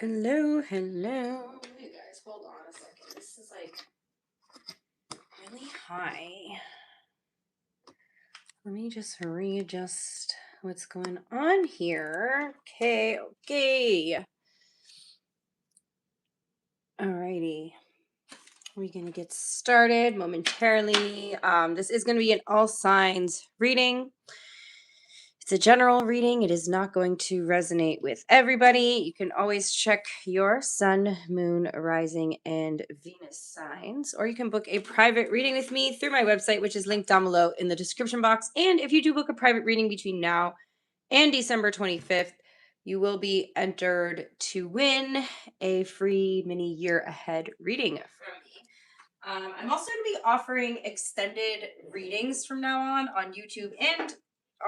Hello, hello. Hey guys, hold on a second. This is like really high. Let me just readjust what's going on here. Okay. Alrighty. We're gonna get started momentarily. This is gonna be an all signs reading. It's a general reading. It is not going to resonate with everybody. You can always check your sun, moon, rising, and Venus signs, or you can book a private reading with me through my website, which is linked down below in the description box. And if you do book a private reading between now and December 25th, you will be entered to win a free mini year ahead reading from me. I'm also going to be offering extended readings from now on YouTube and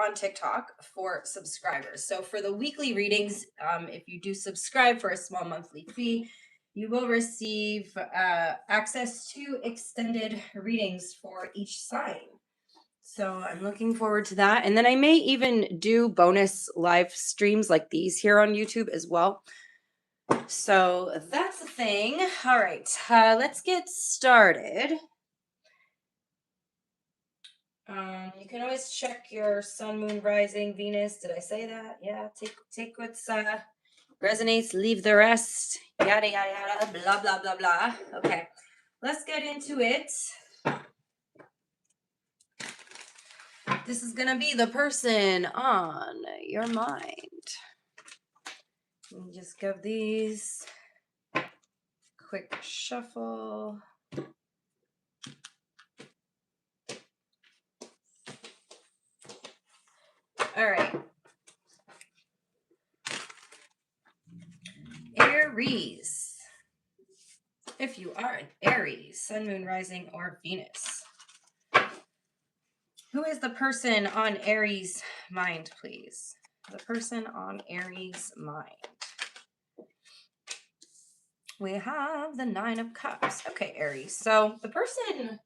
on TikTok for subscribers. So for the weekly readings, if you do subscribe for a small monthly fee, you will receive access to extended readings for each sign. So I'm looking forward to that. And then I may even do bonus live streams like these here on YouTube as well. So that's the thing. All right, let's get started. You can always check your sun, moon, rising, Venus. Did I say that? Yeah. Take what's resonates, leave the rest. Yada yada yada. Blah blah blah blah. Okay, let's get into it. This is gonna be the person on your mind. Let me just give these quick shuffle. All right. Aries. If you are an Aries, sun, moon, rising, or Venus. Who is the person on Aries' mind, please? The person on Aries' mind. We have the Nine of Cups. Okay, Aries. So the person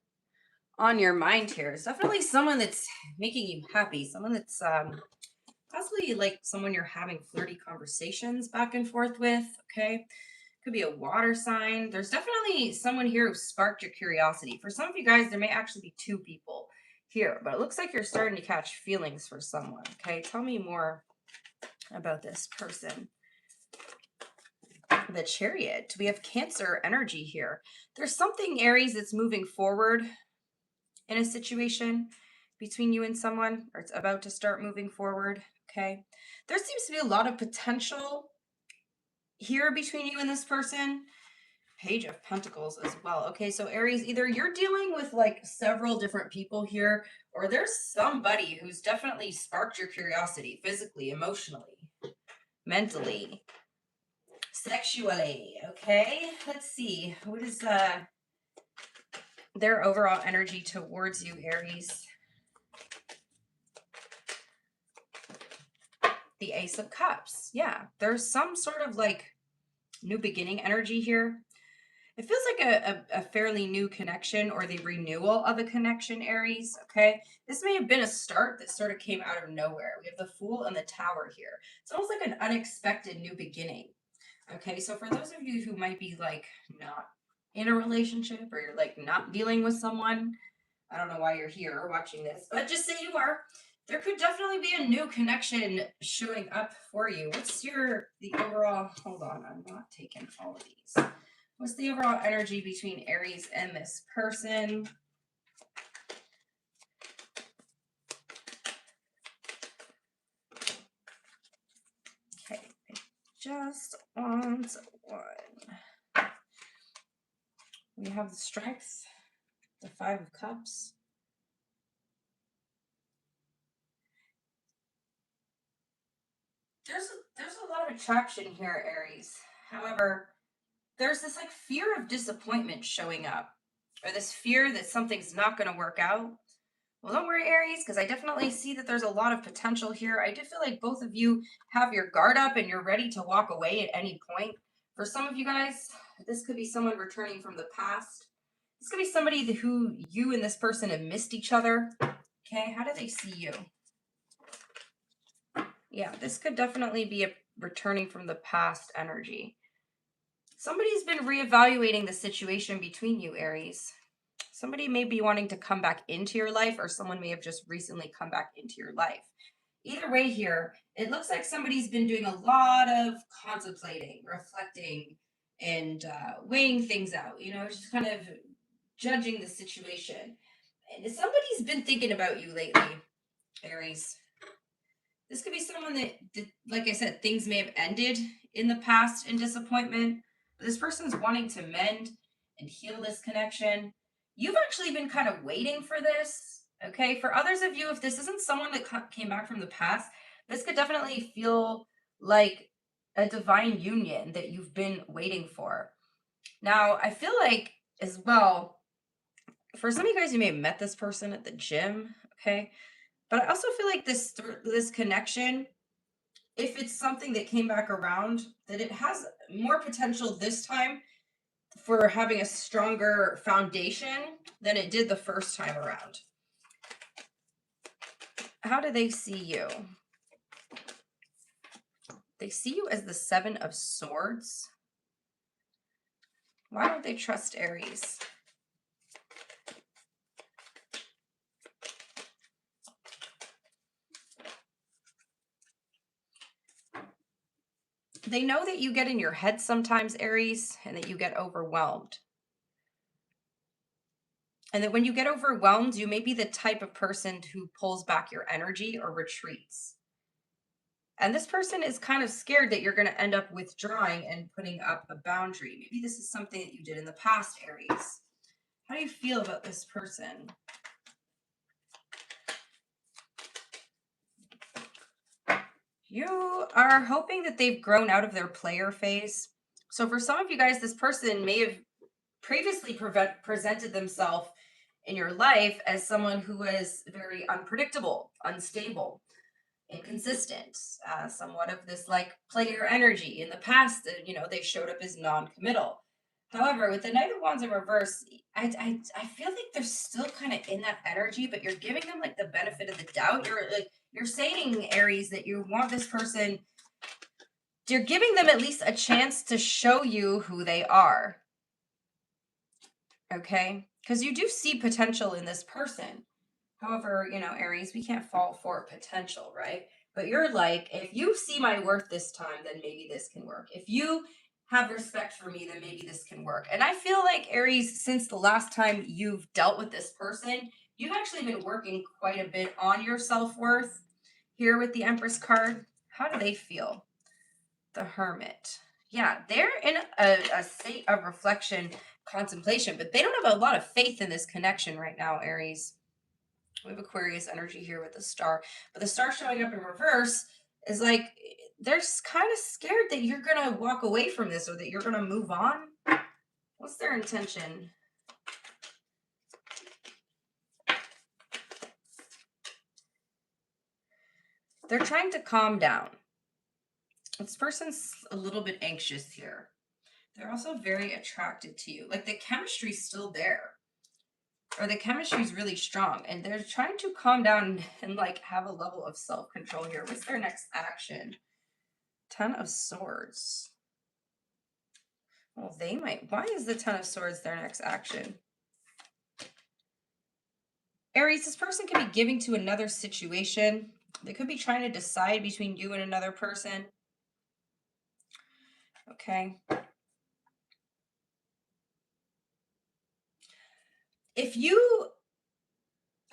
on your mind here is definitely someone that's making you happy. Someone that's possibly like someone you're having flirty conversations back and forth with. Okay. Could be a water sign. There's definitely someone here who sparked your curiosity. For some of you guys, there may actually be two people here, but it looks like you're starting to catch feelings for someone. Okay, tell me more about this person. The Chariot. We have Cancer energy here. There's something, Aries, that's moving forward in a situation between you and someone, or it's about to start moving forward. Okay, there seems to be a lot of potential here between you and this person. Page of Pentacles as well. Okay, so Aries, either you're dealing with like several different people here, or there's somebody who's definitely sparked your curiosity physically, emotionally, mentally, sexually. Okay, let's see. What is their overall energy towards you, Aries? The Ace of Cups. Yeah, there's some sort of like new beginning energy here. It feels like a fairly new connection or the renewal of a connection, Aries, okay? This may have been a start that sort of came out of nowhere. We have the Fool and the Tower here. It's almost like an unexpected new beginning, okay? So for those of you who might be like not in a relationship or you're like not dealing with someone, I don't know why you're here watching this, but just say you are. There could definitely be a new connection showing up for you. What's the overall, hold on, I'm not taking all of these. What's the overall energy between Aries and this person? Okay, I just want one. We have the Strength, the Five of Cups. There's a lot of attraction here, Aries. However, there's this like fear of disappointment showing up, or this fear that something's not going to work out. Well, don't worry, Aries, because I definitely see that there's a lot of potential here. I do feel like both of you have your guard up and you're ready to walk away at any point. For some of you guys, this could be someone returning from the past. This could be somebody who you and this person have missed each other. Okay, how do they see you? Yeah, this could definitely be a returning from the past energy. Somebody's been reevaluating the situation between you, Aries. Somebody may be wanting to come back into your life, or someone may have just recently come back into your life. Either way here, it looks like somebody's been doing a lot of contemplating, reflecting, and weighing things out, just kind of judging the situation. And somebody's been thinking about you lately, Aries. This could be someone that, like I said, things may have ended in the past in disappointment, but this person's wanting to mend and heal this connection. You've actually been kind of waiting for this. Okay. For others of you, if this isn't someone that came back from the past, this could definitely feel like a divine union that you've been waiting for. Now, I feel like as well, for some of you guys, you may have met this person at the gym. Okay. But I also feel like this connection, if it's something that came back around, that it has more potential this time for having a stronger foundation than it did the first time around. How do they see you? They see you as the Seven of Swords. Why don't they trust Aries? They know that you get in your head sometimes, Aries, and that you get overwhelmed. And that when you get overwhelmed, you may be the type of person who pulls back your energy or retreats. And this person is kind of scared that you're going to end up withdrawing and putting up a boundary. Maybe this is something that you did in the past, Aries. How do you feel about this person? You are hoping that they've grown out of their player phase. So for some of you guys, this person may have previously presented themselves in your life as someone who was very unpredictable, unstable, inconsistent, somewhat of this like player energy. In the past, they showed up as non-committal. However, with the Knight of Wands in reverse, I feel like they're still kind of in that energy, but you're giving them like the benefit of the doubt. You're saying, Aries, that you want this person. You're giving them at least a chance to show you who they are. Okay, because you do see potential in this person. However, Aries, we can't fall for potential, right? But you're like, if you see my worth this time, then maybe this can work. If you have respect for me, then maybe this can work. And I feel like, Aries, since the last time you've dealt with this person, you've actually been working quite a bit on your self-worth here with the Empress card. How do they feel? The Hermit. Yeah, they're in a state of reflection, contemplation, but they don't have a lot of faith in this connection right now, Aries. We have Aquarius energy here with the star, but the star showing up in reverse is like they're kind of scared that you're going to walk away from this or that you're going to move on. What's their intention? They're trying to calm down. This person's a little bit anxious here. They're also very attracted to you. Like the chemistry's still there. Or the chemistry is really strong, and they're trying to calm down and like have a level of self-control here. What's their next action? 10 of Swords. Well, they might. Why is the 10 of Swords their next action? Aries, this person could be giving to another situation. They could be trying to decide between you and another person. Okay. If you,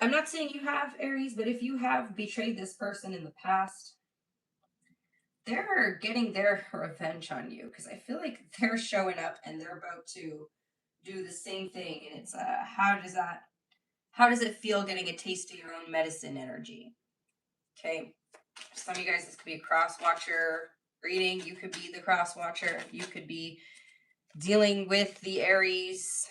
I'm not saying you have, Aries, but if you have betrayed this person in the past, they're getting their revenge on you, because I feel like they're showing up and they're about to do the same thing. And it's how does it feel getting a taste of your own medicine energy? Okay. Some of you guys, this could be a cross watcher reading. You could be the cross watcher. You could be dealing with the Aries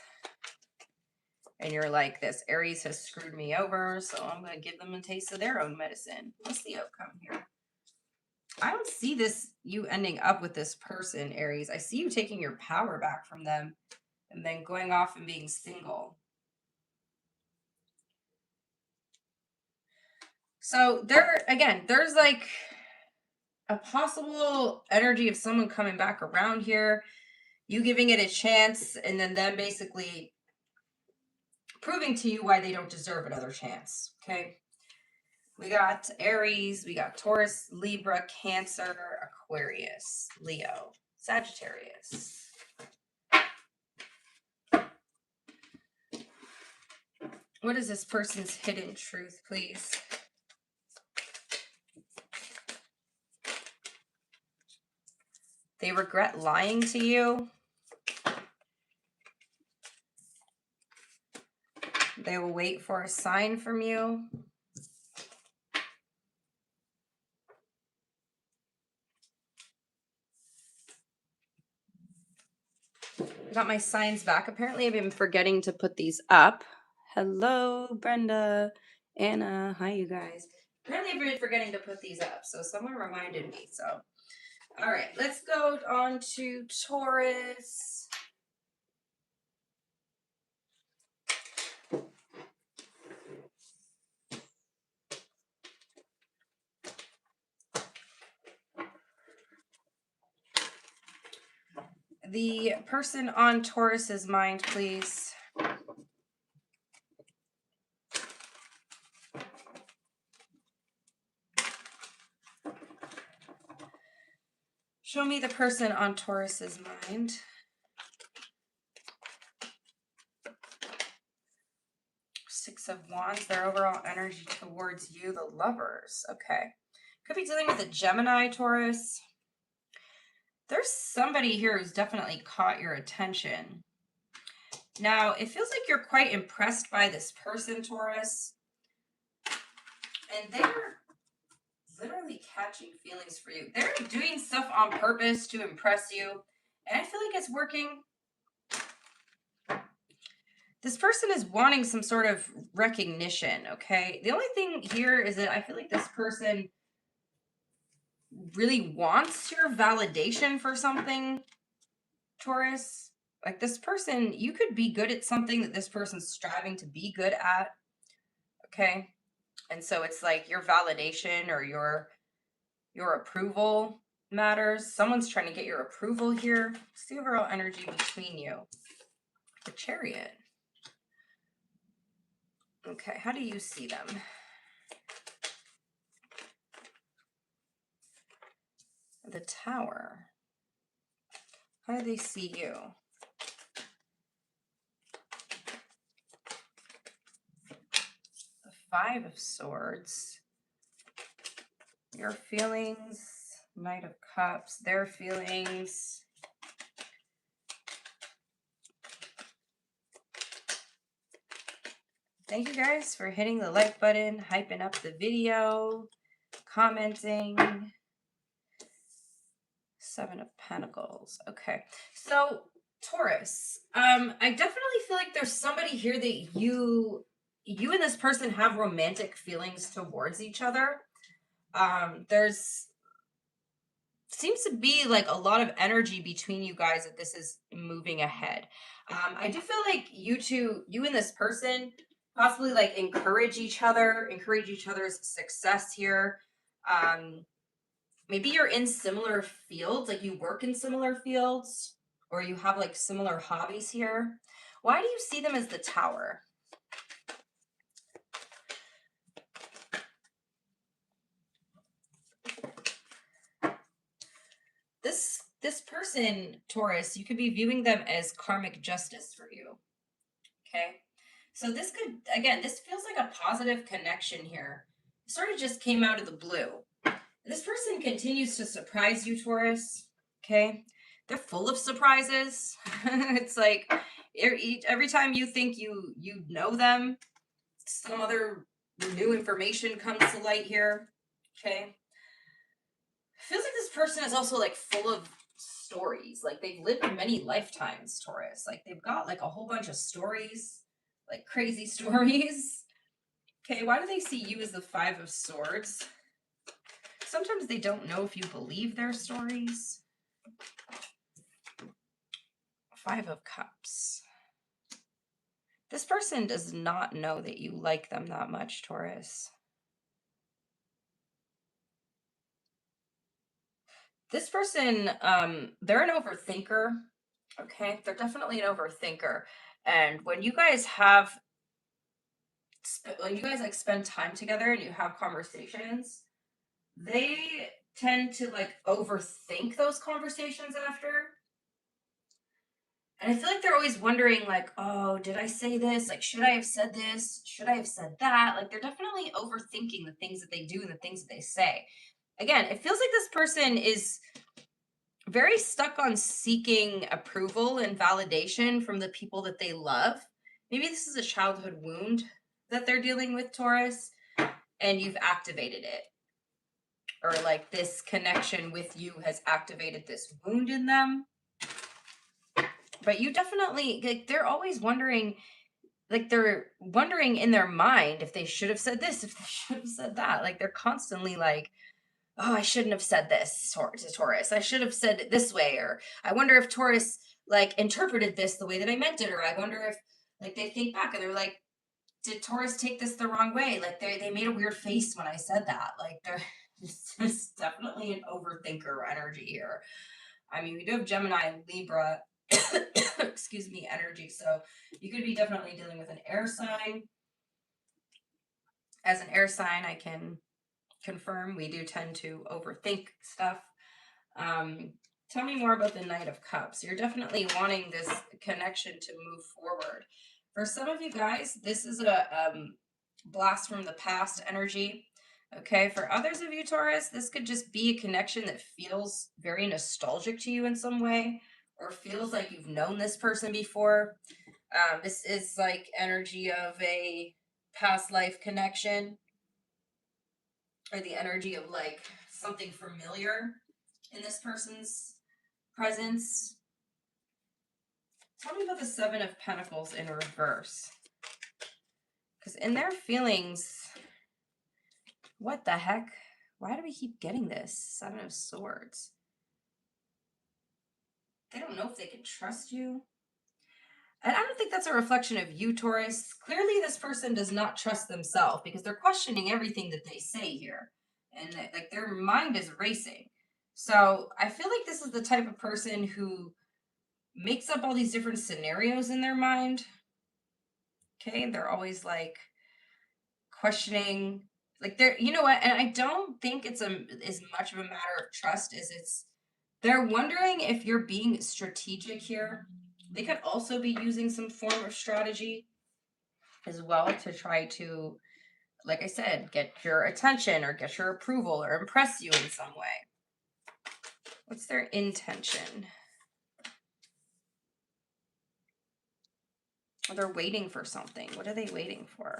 and you're like, this Aries has screwed me over, so I'm going to give them a taste of their own medicine. What's the outcome here? I don't see you ending up with this person, Aries. I see you taking your power back from them and then going off and being single. So there's like a possible energy of someone coming back around here. you giving it a chance, and then them basically proving to you why they don't deserve another chance. Okay. We got Aries, we got Taurus, Libra, Cancer, Aquarius, Leo, Sagittarius. What is this person's hidden truth, please? They regret lying to you. They will wait for a sign from you. I got my signs back. Apparently, I've been forgetting to put these up. Hello, Brenda, Anna. Hi, you guys. Apparently, I've been forgetting to put these up, so someone reminded me. So, all right, let's go on to Taurus. The person on Taurus's mind, please. Show me the person on Taurus's mind. Six of Wands, their overall energy towards you, the Lovers. Okay. Could be dealing with a Gemini, Taurus. There's somebody here who's definitely caught your attention. Now, it feels like you're quite impressed by this person, Taurus. And they're literally catching feelings for you. They're doing stuff on purpose to impress you. And I feel like it's working. This person is wanting some sort of recognition, okay? The only thing here is that I feel like this person really wants your validation for something, Taurus. Like this person, you could be good at something that this person's striving to be good at, okay? And so it's like your validation or your approval matters. Someone's trying to get your approval here. It's the overall energy between you. The Chariot. Okay, how do you see them? The Tower. How do they see you? The Five of Swords. Your feelings. Knight of Cups. Their feelings. Thank you guys for hitting the like button, hyping up the video, commenting. Seven of Pentacles. Okay. So, Taurus, I definitely feel like there's somebody here that you and this person have romantic feelings towards each other. There's seems to be like a lot of energy between you guys that this is moving ahead. I do feel like you and this person possibly like encourage each other's success here. Maybe you're in similar fields, like you work in similar fields, or you have like similar hobbies here. Why do you see them as the Tower? This person, Taurus, you could be viewing them as karmic justice for you. Okay. So this could, again, this feels like a positive connection here. It sort of just came out of the blue. This person continues to surprise you, Taurus. Okay. They're full of surprises. It's like every time you think you know them, some other new information comes to light here. Okay. Feels like this person is also like full of stories. Like they've lived many lifetimes, Taurus. Like they've got like a whole bunch of stories, like crazy stories. Okay, why do they see you as the Five of Swords? Sometimes they don't know if you believe their stories. Five of Cups. This person does not know that you like them that much, Taurus. This person, they're an overthinker. Okay, they're definitely an overthinker. And when you guys like spend time together and you have conversations, they tend to like overthink those conversations after. And I feel like they're always wondering, like, oh, did I say this? Like, should I have said this? Should I have said that? Like, they're definitely overthinking the things that they do and the things that they say. Again, it feels like this person is very stuck on seeking approval and validation from the people that they love. Maybe this is a childhood wound that they're dealing with, Taurus, and you've activated it. Or like this connection with you has activated this wound in them. But you definitely, like, they're always wondering, like, they're wondering in their mind if they should have said this, if they should have said that. Like, they're constantly like, oh, I shouldn't have said this to Taurus. I should have said it this way. Or I wonder if Taurus like interpreted this the way that I meant it. Or I wonder if like they think back and they're like, did Taurus take this the wrong way? Like they made a weird face when I said that. Like they're just definitely an overthinker energy here. I mean, we do have Gemini and Libra, excuse me, energy. So you could be definitely dealing with an air sign. As an air sign, I can confirm we do tend to overthink stuff. Um, Tell me more about the Knight of Cups. You're definitely wanting this connection to move forward. For some of you guys, this is a blast from the past energy. Okay, for others of you, Taurus, this could just be a connection that feels very nostalgic to you in some way, or feels like you've known this person before. This is like energy of a past life connection, or the energy of like something familiar in this person's presence. Tell me about the Seven of Pentacles in reverse. Because in their feelings, what the heck? Why do we keep getting this? Seven of Swords. They don't know if they can trust you. And I don't think that's a reflection of you, Taurus. Clearly, this person does not trust themselves because they're questioning everything that they say here. And like their mind is racing. So I feel like this is the type of person who makes up all these different scenarios in their mind. Okay, they're always like questioning, like they're, you know what, and I don't think it's as much of a matter of trust as it's they're wondering if you're being strategic here. They could also be using some form of strategy as well to try to, like I said, get your attention or get your approval or impress you in some way. What's their intention? Or they're waiting for something. What are they waiting for?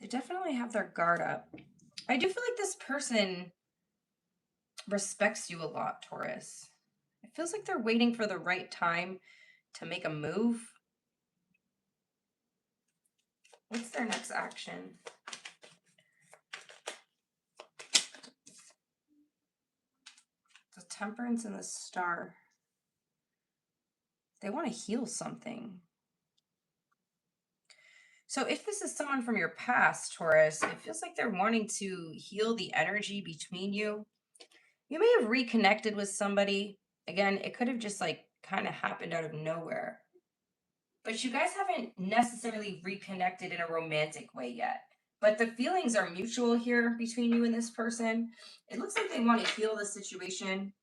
They definitely have their guard up. I do feel like this person respects you a lot, Taurus. It feels like they're waiting for the right time to make a move. What's their next action? The Temperance and the Star. They want to heal something. So if this is someone from your past, Taurus, it feels like they're wanting to heal the energy between you. You may have reconnected with somebody. Again, it could have just like kind of happened out of nowhere. But you guys haven't necessarily reconnected in a romantic way yet. But the feelings are mutual here between you and this person. It looks like they want to heal the situation.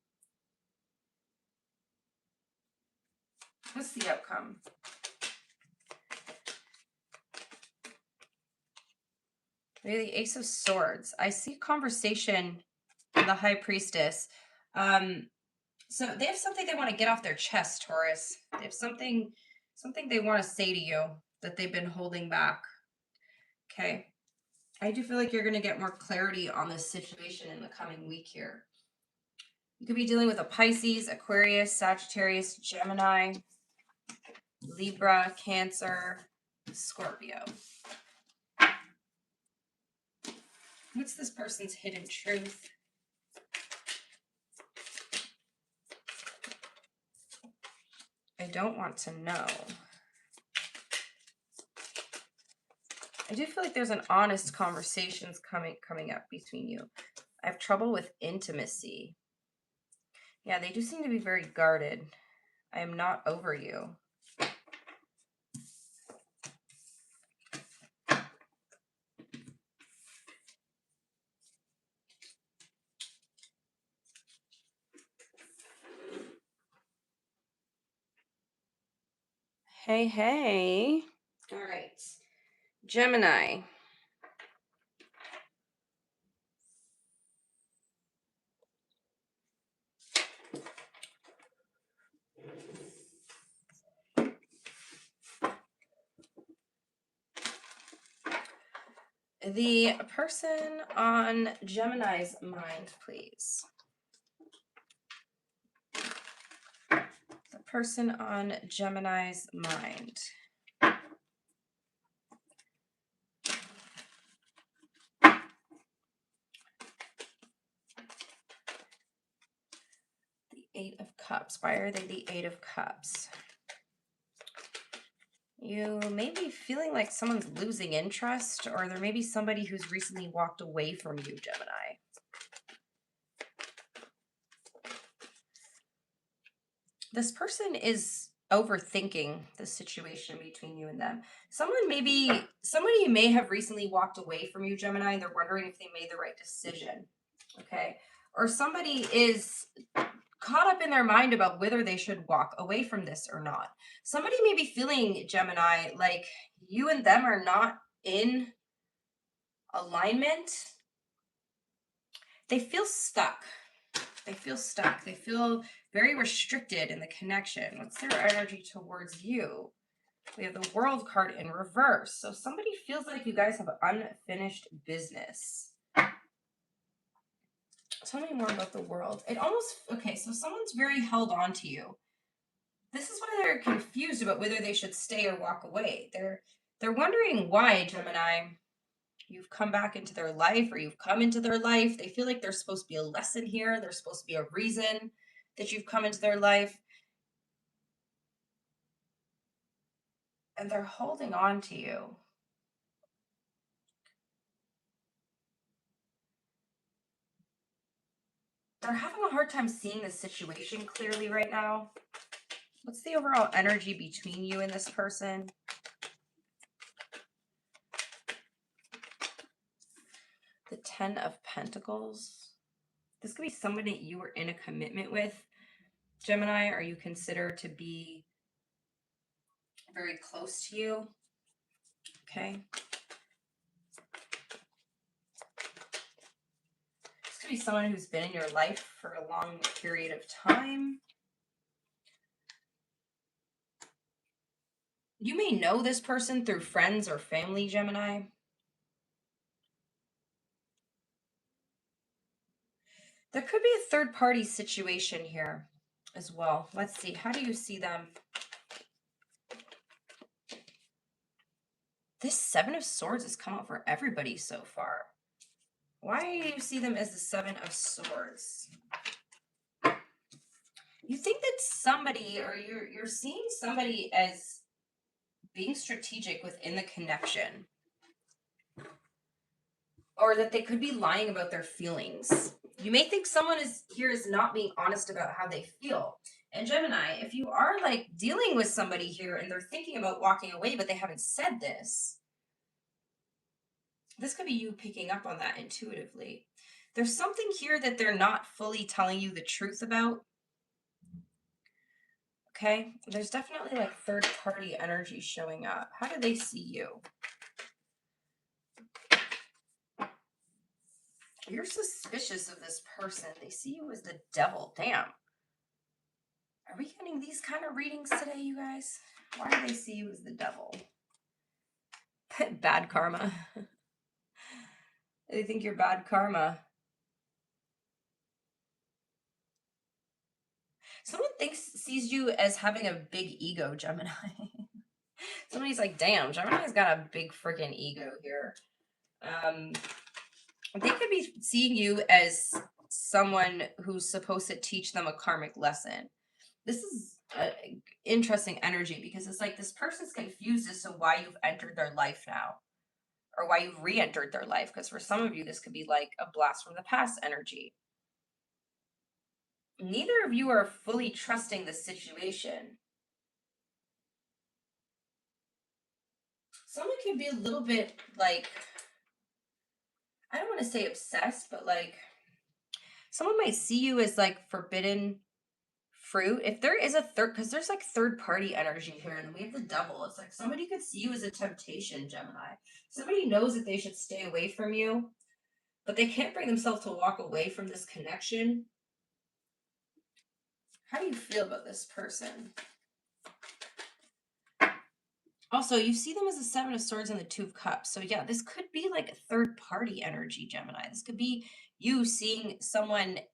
What's the outcome? Maybe the Ace of Swords. I see conversation in the High Priestess. So they have something they want to get off their chest, Taurus. They have something they want to say to you that they've been holding back. Okay. I do feel like you're going to get more clarity on this situation in the coming week here. You could be dealing with a Pisces, Aquarius, Sagittarius, Gemini, Libra, Cancer, Scorpio. What's this person's hidden truth? I don't want to know. I do feel like there's an honest conversations coming up between you. I have trouble with intimacy. Yeah, they do seem to be very guarded. I am not over you. Hey, hey. All right. Gemini. The person on Gemini's mind, please. The person on Gemini's mind. The Eight of Cups. Why are they the Eight of Cups? You may be feeling like someone's losing interest, or there may be somebody who's recently walked away from you, Gemini. This person is overthinking the situation between you and them. Somebody may have recently walked away from you, Gemini, and they're wondering if they made the right decision. Okay. Or somebody is caught up in their mind about whether they should walk away from this or not. Somebody may be feeling, Gemini, like you and them are not in alignment. They feel stuck. They feel stuck. They feel very restricted in the connection. What's their energy towards you? We have the World card in reverse. So somebody feels like you guys have unfinished business. Tell me more about the World. Okay, so someone's very held on to you. This is why they're confused about whether they should stay or walk away. They're wondering why, Gemini. You've come back into their life, or you've come into their life. They feel like there's supposed to be a lesson here. There's supposed to be a reason that you've come into their life. And they're holding on to you. They're having a hard time seeing the situation clearly right now. What's the overall energy between you and this person? The Ten of Pentacles. This could be somebody that you were in a commitment with, Gemini, or you consider to be very close to you. Okay. This could be someone who's been in your life for a long period of time. You may know this person through friends or family, Gemini. There could be a third party situation here as well. Let's see. How do you see them? This Seven of Swords has come out for everybody so far. Why do you see them as the Seven of Swords? You think that somebody, or you're seeing somebody as being strategic within the connection, or that they could be lying about their feelings. You may think someone is not being honest about how they feel. And Gemini, if you are like dealing with somebody here and they're thinking about walking away, but they haven't said this could be you picking up on that intuitively. There's something here that they're not fully telling you the truth about. Okay, there's definitely like third party energy showing up. How do they see you? You're suspicious of this person. They see you as the devil. Damn. Are we getting these kind of readings today, you guys? Why do they see you as the devil? Bad karma. They think you're bad karma. Someone sees you as having a big ego, Gemini. Somebody's like, damn, Gemini's got a big freaking ego here. They could be seeing you as someone who's supposed to teach them a karmic lesson. This is interesting energy because it's like this person's confused as to why you've entered their life now. or why you've re-entered their life. Because for some of you, this could be like a blast from the past energy. Neither of you are fully trusting the situation. Someone can be a little bit like, I don't want to say obsessed, but like someone might see you as like forbidden fruit. If there is a third, because there's like third party energy here, and we have the devil. It's like somebody could see you as a temptation, Gemini. Somebody knows that they should stay away from you, but they can't bring themselves to walk away from this connection. How do you feel about this person? Also, you see them as the Seven of Swords and the Two of Cups. So yeah, this could be like a third party energy, Gemini. This could be you seeing somebody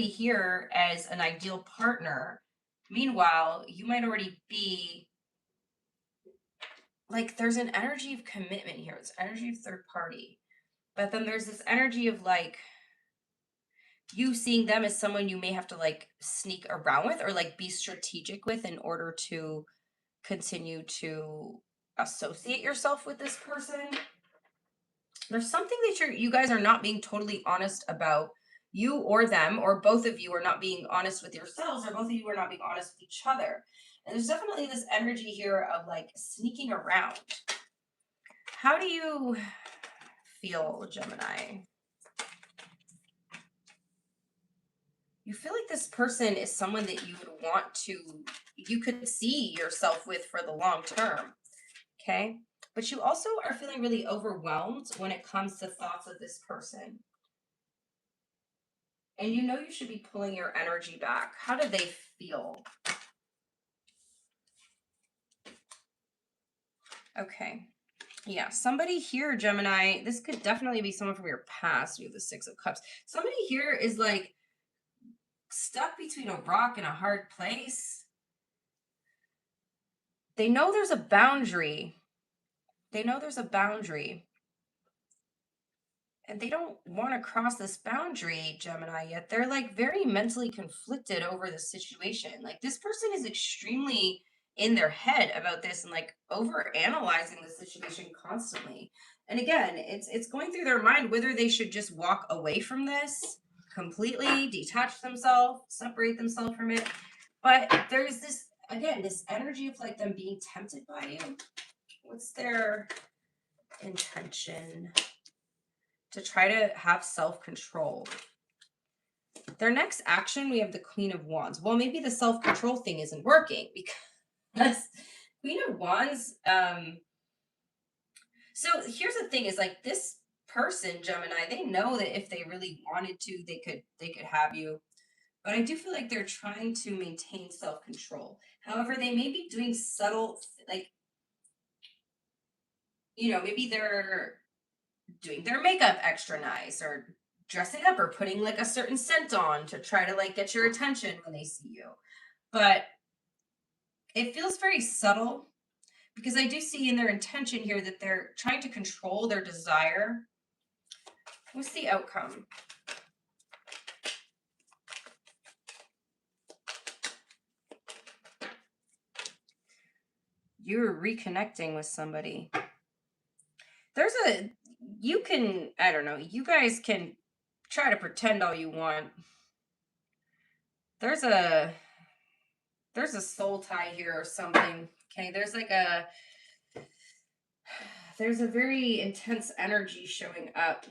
here as an ideal partner. Meanwhile, you might already be like, there's an energy of commitment here. It's energy of third party. But then there's this energy of like you seeing them as someone you may have to like sneak around with or like be strategic with in order to continue to associate yourself with this person. There's something that you guys are not being totally honest about. You or them, or both of you are not being honest with yourselves, or both of you are not being honest with each other. And there's definitely this energy here of like sneaking around. How do you feel, Gemini? You feel like this person is someone that you would want to, you could see yourself with for the long term. Okay. But you also are feeling really overwhelmed when it comes to thoughts of this person. And you know you should be pulling your energy back. How do they feel? Okay. Yeah, somebody here, Gemini, this could definitely be someone from your past. You have the Six of Cups. Somebody here is like stuck between a rock and a hard place. They know there's a boundary. They know there's a boundary. And they don't want to cross this boundary, Gemini, yet. They're like very mentally conflicted over the situation. Like this person is extremely in their head about this and like over analyzing the situation constantly. And again, it's going through their mind whether they should just walk away from this completely, detach themselves, separate themselves from it. But there's this, again, this energy of like them being tempted by you. What's their intention? To try to have self-control. Their next action, we have the Queen of Wands. Well, maybe the self-control thing isn't working because Queen of Wands, so here's the thing is like this person, Gemini, they know that if they really wanted to, they could have you. But I do feel like they're trying to maintain self-control. However, they may be doing subtle, like, maybe they're doing their makeup extra nice or dressing up or putting like a certain scent on to try to like get your attention when they see you. But it feels very subtle because I do see in their intention here that they're trying to control their desire. What's the outcome? You're reconnecting with somebody. I don't know, you guys can try to pretend all you want. There's a soul tie here or something. Okay, there's a very intense energy showing up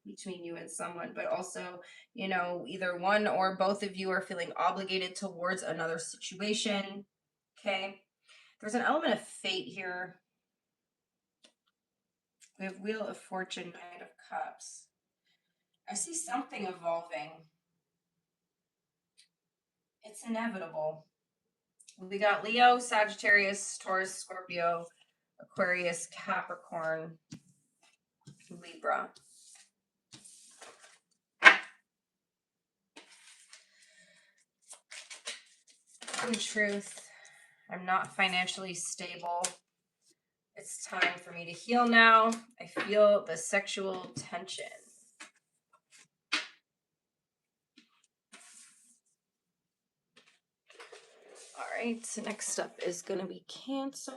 between you and someone, but also, either one or both of you are feeling obligated towards another situation. Okay, there's an element of fate here. We have Wheel of Fortune, Knight of Cups. I see something evolving. It's inevitable. We got Leo, Sagittarius, Taurus, Scorpio, Aquarius, Capricorn, Libra. In truth, I'm not financially stable. It's time for me to heal now. I feel the sexual tension. All right, so next up is going to be Cancer.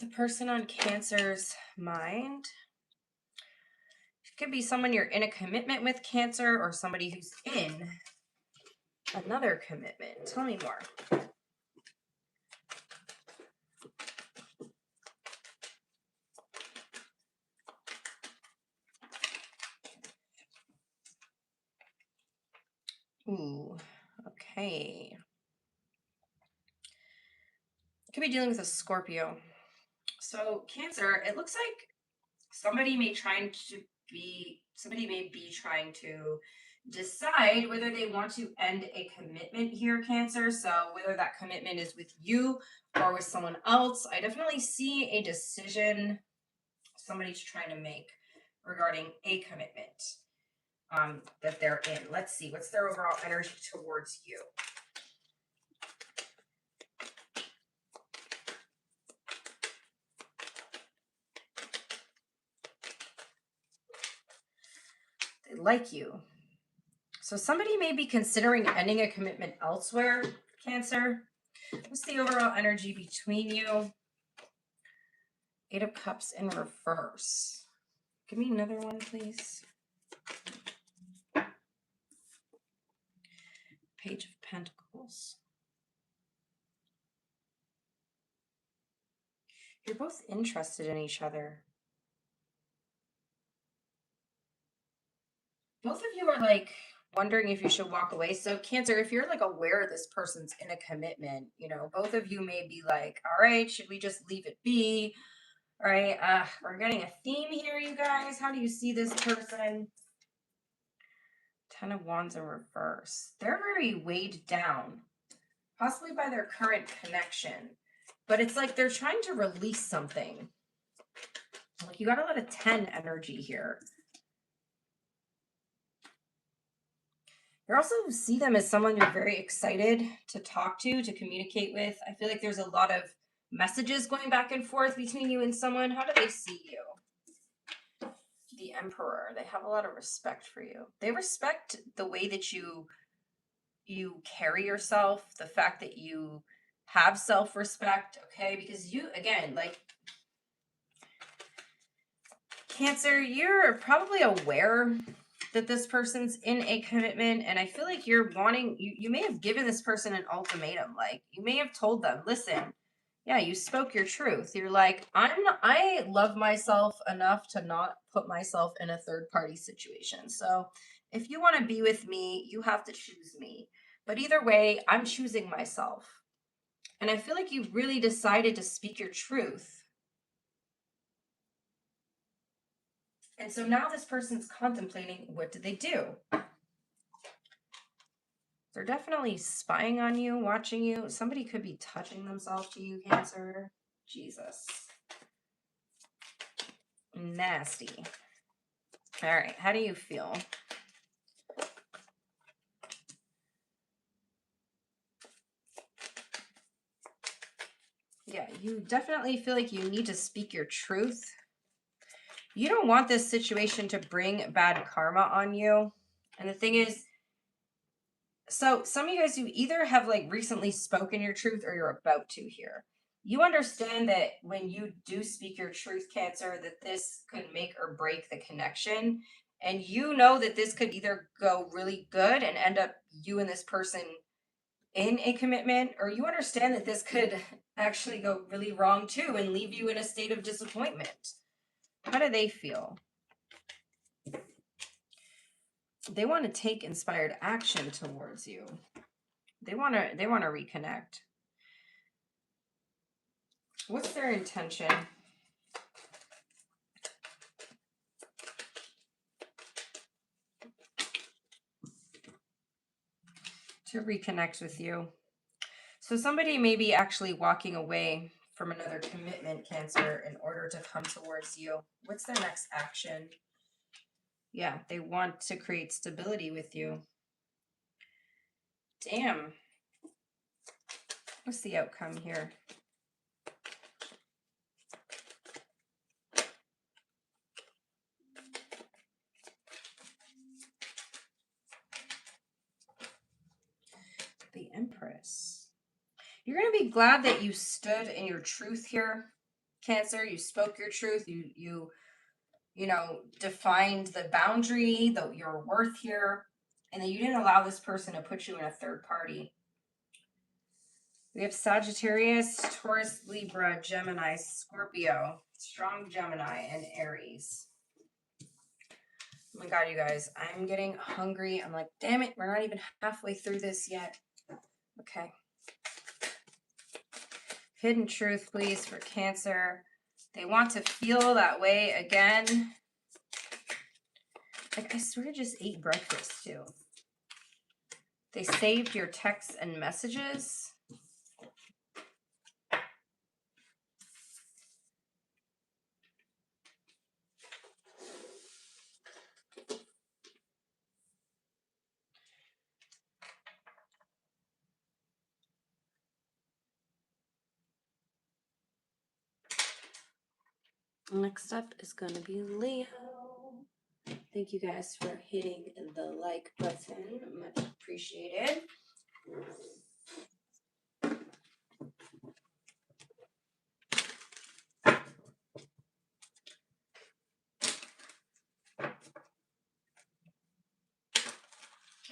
the person on Cancer's mind? It could be someone you're in a commitment with, Cancer, or somebody who's in another commitment. Tell me more. Ooh, okay. Could be dealing with a Scorpio. So Cancer, it looks like somebody may be trying to decide whether they want to end a commitment here, Cancer. So whether that commitment is with you or with someone else, I definitely see a decision somebody's trying to make regarding a commitment that they're in. Let's see, what's their overall energy towards you? They like you. So somebody may be considering ending a commitment elsewhere, Cancer. What's the overall energy between you? 8 of Cups in reverse. Give me another one, please. Page of Pentacles. You're both interested in each other. Both of you are like wondering if you should walk away. So Cancer, if you're like aware this person's in a commitment, you know, both of you may be like, all right, should we just leave it be? All right, we're getting a theme here, you guys. How do you see this person? 10 of Wands in reverse. They're very weighed down, possibly by their current connection. But it's like they're trying to release something. Like you got a lot of 10 energy here. You also see them as someone you're very excited to talk to communicate with. I feel like there's a lot of messages going back and forth between you and someone. How do they see you? The Emperor. They have a lot of respect for you. They respect the way that you carry yourself, the fact that you have self-respect, okay? Because you, again, like Cancer, you're probably aware that this person's in a commitment, and I feel like you're wanting, you may have given this person an ultimatum. Like you may have told them, listen, yeah, you spoke your truth. You're like, I love myself enough to not put myself in a third party situation. So if you want to be with me, you have to choose me. But either way, I'm choosing myself. And I feel like you really decided to speak your truth. And so now this person's contemplating, what did they do? They're definitely spying on you, watching you. Somebody could be touching themselves to you, Cancer. Jesus. Nasty. All right, how do you feel? Yeah, you definitely feel like you need to speak your truth. You don't want this situation to bring bad karma on you. And the thing is, so some of you guys, you either have like recently spoken your truth or you're about to here. You understand that when you do speak your truth, Cancer, that this could make or break the connection. And you know that this could either go really good and end up you and this person in a commitment, or you understand that this could actually go really wrong too and leave you in a state of disappointment. How do they feel? They want to take inspired action towards you. They want to reconnect. What's their intention? To reconnect with you. So somebody may be actually walking away from another commitment, Cancer, in order to come towards you. What's their next action? Yeah, they want to create stability with you. Damn. What's the outcome here? The Empress. You're going to be glad that you stood in your truth here, Cancer. You spoke your truth. You know, defined the boundary, your worth here, and then you didn't allow this person to put you in a third party. We have Sagittarius, Taurus, Libra, Gemini, Scorpio, strong Gemini, and Aries. Oh my God, you guys, I'm getting hungry. I'm like, damn it, we're not even halfway through this yet. Okay. Hidden truth, please, for Cancer. They want to feel that way again. Like, I sort of just ate breakfast, too. They saved your texts and messages. Next up is going to be Leo. Thank you guys for hitting the like button. Much appreciated. All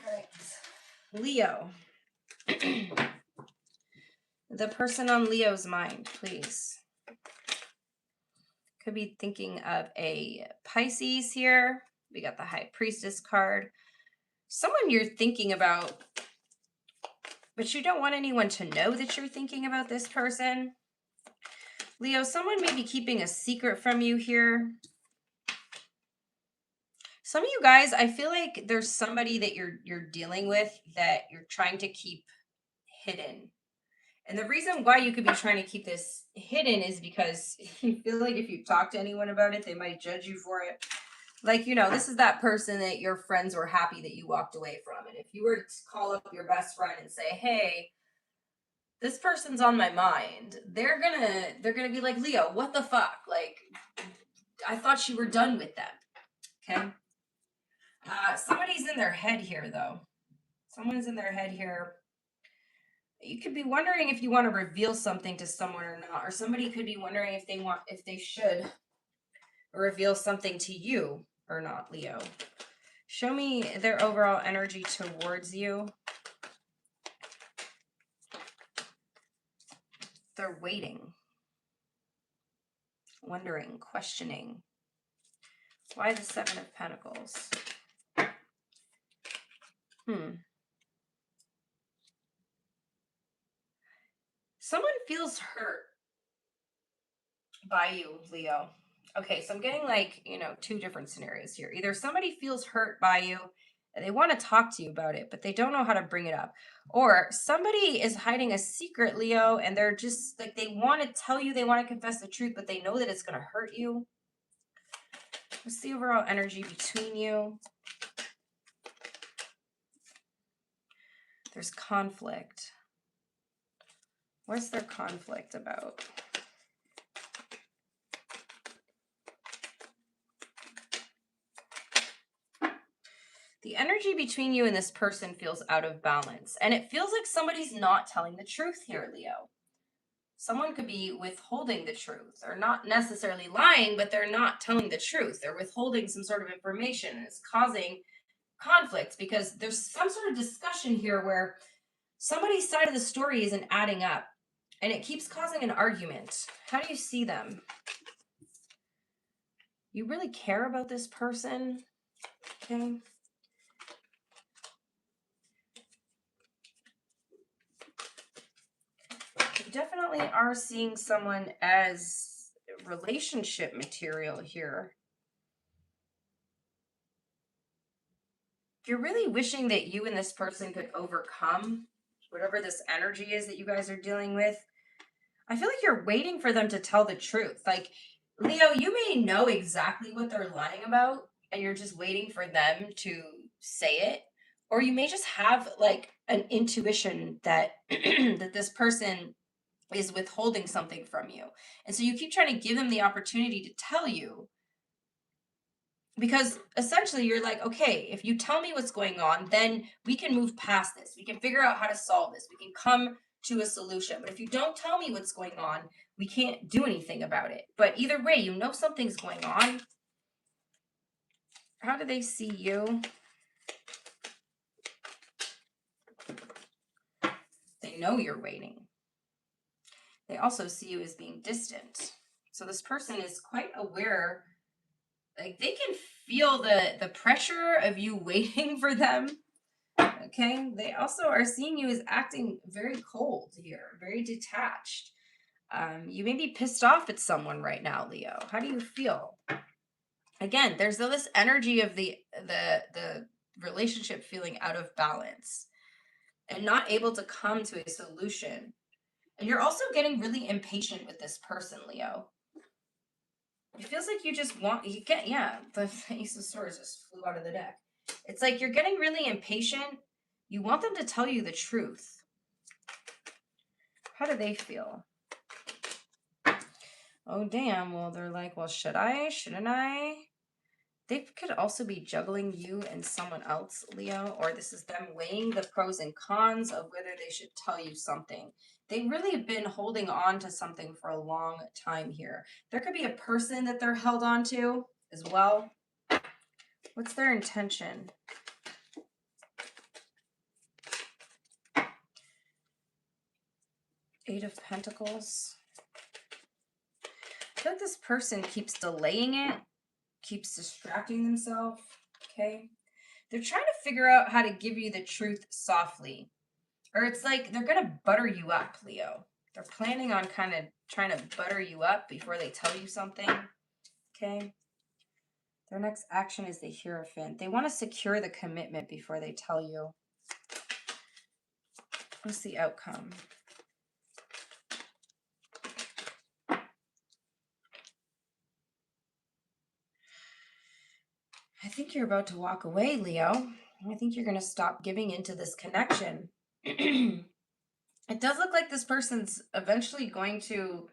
right. Leo. The person on Leo's mind, please. Could be thinking of a Pisces here. We got the High Priestess card. Someone you're thinking about, but you don't want anyone to know that you're thinking about this person. Leo, someone may be keeping a secret from you here. Some of you guys, I feel like there's somebody that you're dealing with that you're trying to keep hidden. And the reason why you could be trying to keep this hidden is because you feel like if you talk to anyone about it, they might judge you for it. Like, you know, this is that person that your friends were happy that you walked away from. And if you were to call up your best friend and say, hey, this person's on my mind, they're gonna be like, Leo, what the fuck? Like, I thought you were done with them. Okay. Somebody's in their head here, though. Someone's in their head here. You could be wondering if you want to reveal something to someone or not, or somebody could be wondering if they should reveal something to you or not, Leo. Show me their overall energy towards you. They're waiting, wondering, questioning. Why the Seven of Pentacles? Someone feels hurt by you, Leo. Okay, so I'm getting like, you know, two different scenarios here. Either somebody feels hurt by you and they want to talk to you about it, but they don't know how to bring it up. Or somebody is hiding a secret, Leo, and they're just like, they want to tell you, they want to confess the truth, but they know that it's going to hurt you. What's the overall energy between you? There's conflict. What's their conflict about? The energy between you and this person feels out of balance. And it feels like somebody's not telling the truth here, Leo. Someone could be withholding the truth. They're not necessarily lying, but they're not telling the truth. They're withholding some sort of information, and it's causing conflict because there's some sort of discussion here where somebody's side of the story isn't adding up, and it keeps causing an argument. How do you see them? You really care about this person, okay? You definitely are seeing someone as relationship material here. You're really wishing that you and this person could overcome whatever this energy is that you guys are dealing with. I feel like you're waiting for them to tell the truth. Like, Leo, you may know exactly what they're lying about, and you're just waiting for them to say it. Or you may just have like an intuition that that this person is withholding something from you. And so you keep trying to give them the opportunity to tell you. Because essentially you're like, okay, if you tell me what's going on, then we can move past this. We can figure out how to solve this. We can come to a solution. But if you don't tell me what's going on, we can't do anything about it. But either way, you know something's going on. How do they see you? They know you're waiting. They also see you as being distant. So this person is quite aware, like they can feel the pressure of you waiting for them. Okay, they also are seeing you as acting very cold here, very detached. You may be pissed off at someone right now, Leo. How do you feel? Again, there's this energy of the relationship feeling out of balance and not able to come to a solution. And you're also getting really impatient with this person, Leo. It feels like you just want, the Ace of Swords just flew out of the deck. It's like you're getting really impatient. You want them to tell you the truth. How do they feel? Oh, damn. Well, they're like, well, should I? Shouldn't I? They could also be juggling you and someone else, Leo, or this is them weighing the pros and cons of whether they should tell you something. They really have been holding on to something for a long time here. There could be a person that they're held on to as well. What's their intention? Eight of Pentacles. I feel like this person keeps delaying it, keeps distracting themselves, okay? They're trying to figure out how to give you the truth softly. Or it's like they're going to butter you up, Leo. They're planning on kind of trying to butter you up before they tell you something, okay? Their next action is the Hierophant. They want to secure the commitment before they tell you. What's the outcome? I think you're about to walk away, Leo. I think you're going to stop giving into this connection. It does look like this person's eventually going to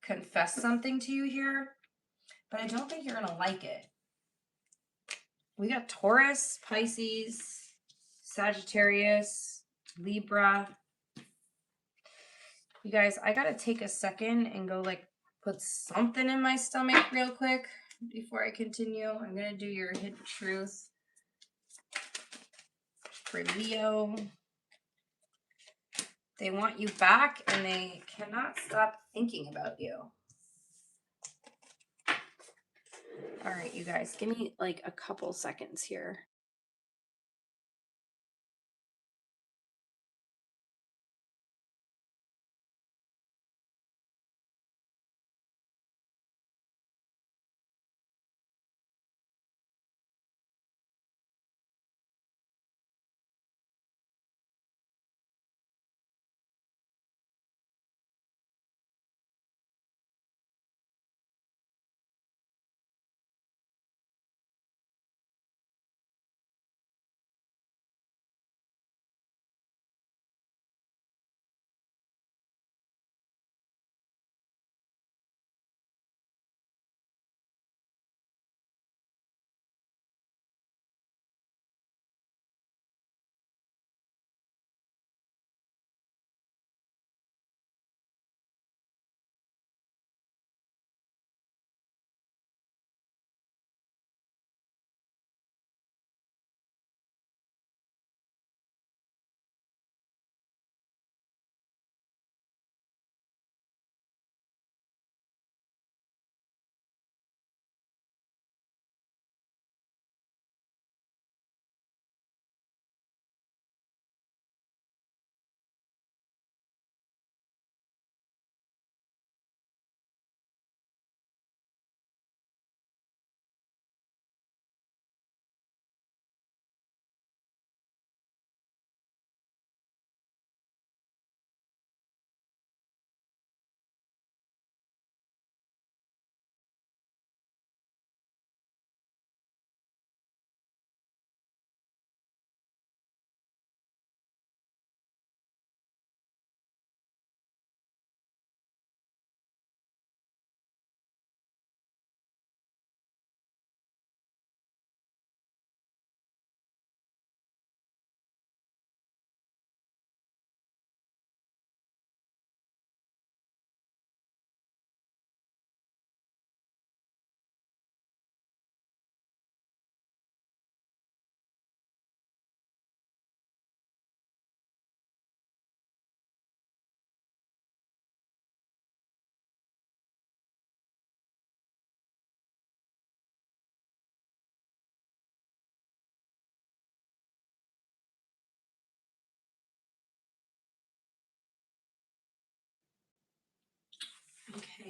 confess something to you here, but I don't think you're going to like it. We got Taurus, Pisces, Sagittarius, Libra. You guys, I got to take a second and go like put something in my stomach real quick before I continue. I'm going to do your hidden truth for Leo. They want you back and they cannot stop thinking about you. All right, you guys, give me like a couple seconds here.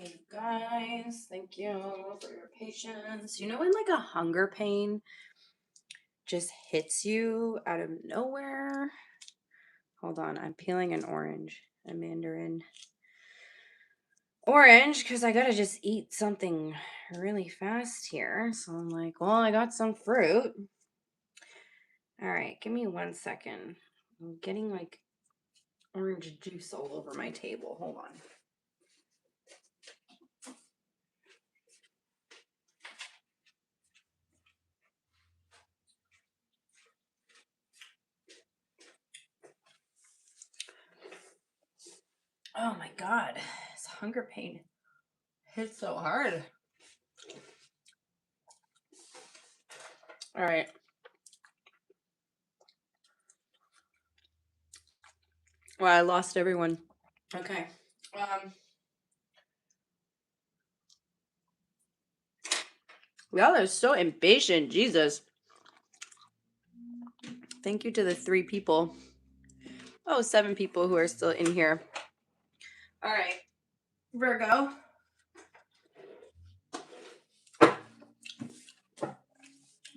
Hey guys, thank you for your patience. You know when like a hunger pain just hits you out of nowhere? Hold on, I'm peeling an orange, a mandarin orange, because I gotta just eat something really fast here. So I'm like, well, I got some fruit. All right, give me 1 second. I'm getting like orange juice all over my table. Hold on. Oh my God, this hunger pain hits so hard. All right. Well, I lost everyone. Okay. Y'all are so impatient. Jesus. Thank you to the 3 people. Oh, 7 people who are still in here. All right. Virgo.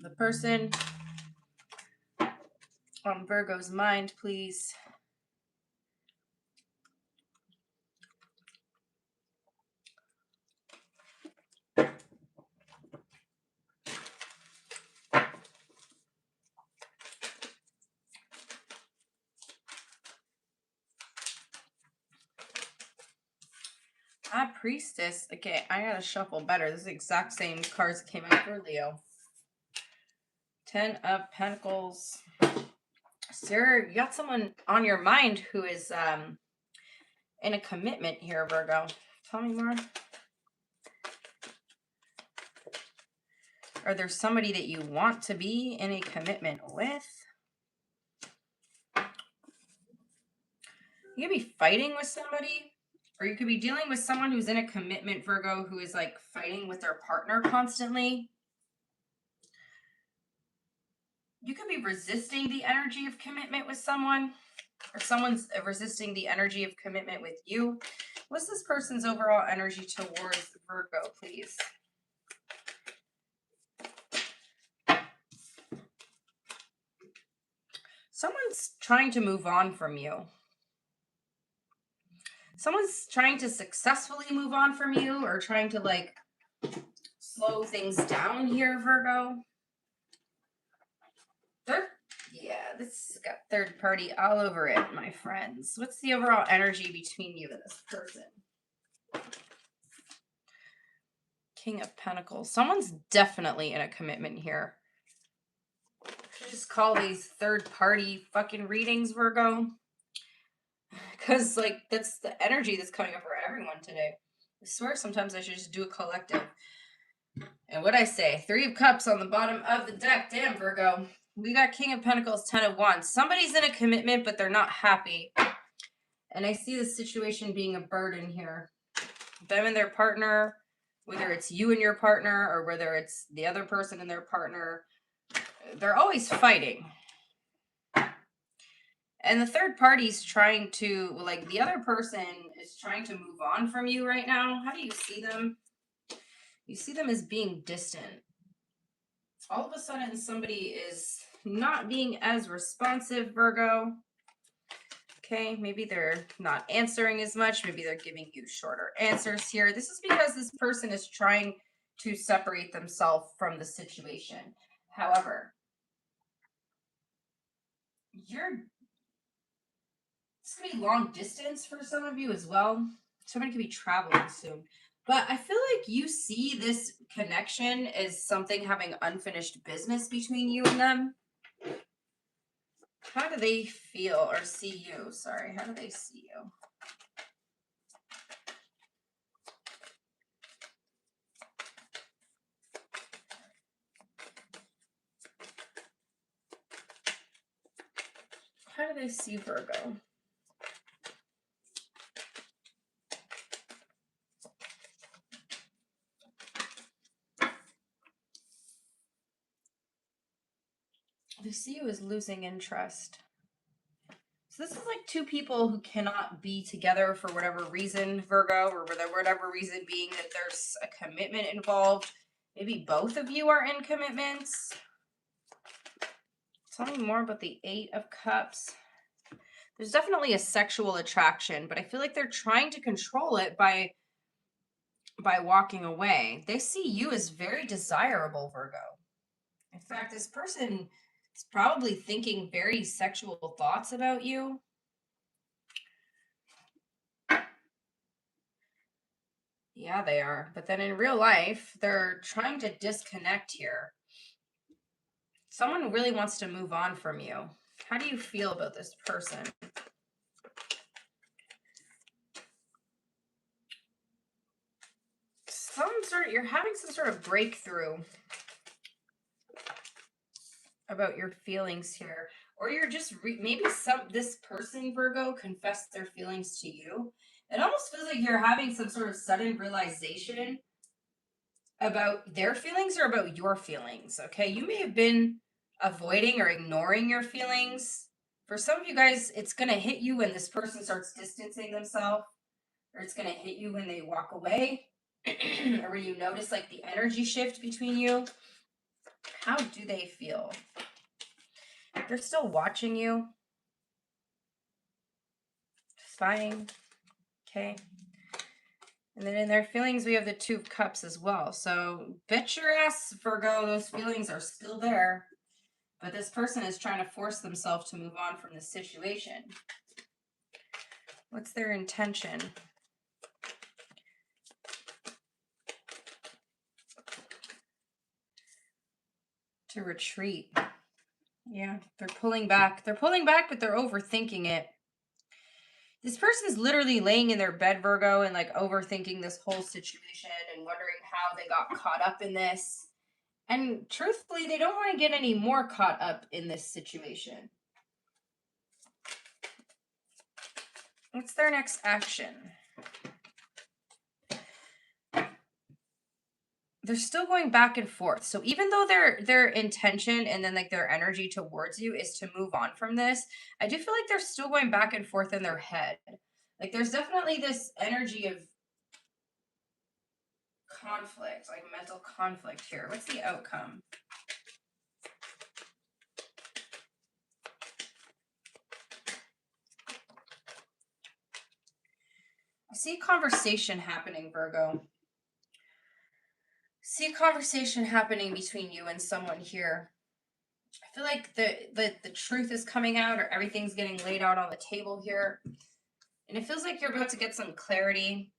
The person on Virgo's mind, please. High Priestess. Okay, I gotta shuffle better. This is the exact same cards that came out for Leo. 10 of Pentacles. Sir, you got someone on your mind who is in a commitment here, Virgo. Tell me more. Or there's somebody that you want to be in a commitment with. You could be fighting with somebody, or you could be dealing with someone who's in a commitment, Virgo, who is like fighting with their partner constantly. You could be resisting the energy of commitment with someone, or someone's resisting the energy of commitment with you. What's this person's overall energy towards Virgo, please? Someone's trying to move on from you. Someone's trying to successfully move on from you, or trying to like slow things down here, Virgo. Yeah, this has got third party all over it, my friends. What's the overall energy between you and this person? King of Pentacles. Someone's definitely in a commitment here. Should just call these third party fucking readings, Virgo. Because, like, that's the energy that's coming up for everyone today. I swear sometimes I should just do a collective. And what I say, 3 of Cups on the bottom of the deck. Damn, Virgo. We got King of Pentacles, 10 of Wands. Somebody's in a commitment, but they're not happy. And I see the situation being a burden here. Them and their partner, whether it's you and your partner or whether it's the other person and their partner, they're always fighting. And the third party's trying to, like, the other person is trying to move on from you right now. How do you see them? You see them as being distant. All of a sudden, somebody is not being as responsive, Virgo. Okay, maybe they're not answering as much. Maybe they're giving you shorter answers here. This is because this person is trying to separate themselves from the situation. However, it's going to be long distance for some of you as well. Somebody could be traveling soon. But I feel like you see this connection as something having unfinished business between you and them. How do they feel or see you? Sorry, how do they see you? How do they see Virgo? They see you as losing interest. So this is like two people who cannot be together for whatever reason, Virgo, or whatever reason being that there's a commitment involved. Maybe both of you are in commitments. Tell me more about the Eight of Cups. There's definitely a sexual attraction, but I feel like they're trying to control it by walking away. They see you as very desirable, Virgo. In fact, this person is probably thinking very sexual thoughts about you. Yeah, they are. But then in real life, they're trying to disconnect here. Someone really wants to move on from you. How do you feel about this person? You're having some sort of breakthrough about your feelings here. Or you're just, maybe this person, Virgo, confessed their feelings to you. It almost feels like you're having some sort of sudden realization about their feelings or about your feelings, okay? You may have been avoiding or ignoring your feelings. For some of you guys, it's going to hit you when this person starts distancing themselves, or it's going to hit you when they walk away, or when you notice like the energy shift between you. How do they feel? They're still watching you. Spying. Okay. And then in their feelings, we have the Two of Cups as well. So bet your ass, Virgo, those feelings are still there. But this person is trying to force themselves to move on from this situation. What's their intention? To retreat. Yeah, they're pulling back. They're pulling back, but they're overthinking it. This person is literally laying in their bed, Virgo, and like overthinking this whole situation and wondering how they got caught up in this. And truthfully, they don't want to get any more caught up in this situation. What's their next action? They're still going back and forth. So even though their intention and then like their energy towards you is to move on from this, I do feel like they're still going back and forth in their head. Like there's definitely this energy of conflict, like mental conflict here. What's the outcome? I see a conversation happening, Virgo. See a conversation happening between you and someone here. I feel like the truth is coming out, or everything's getting laid out on the table here. And it feels like you're about to get some clarity.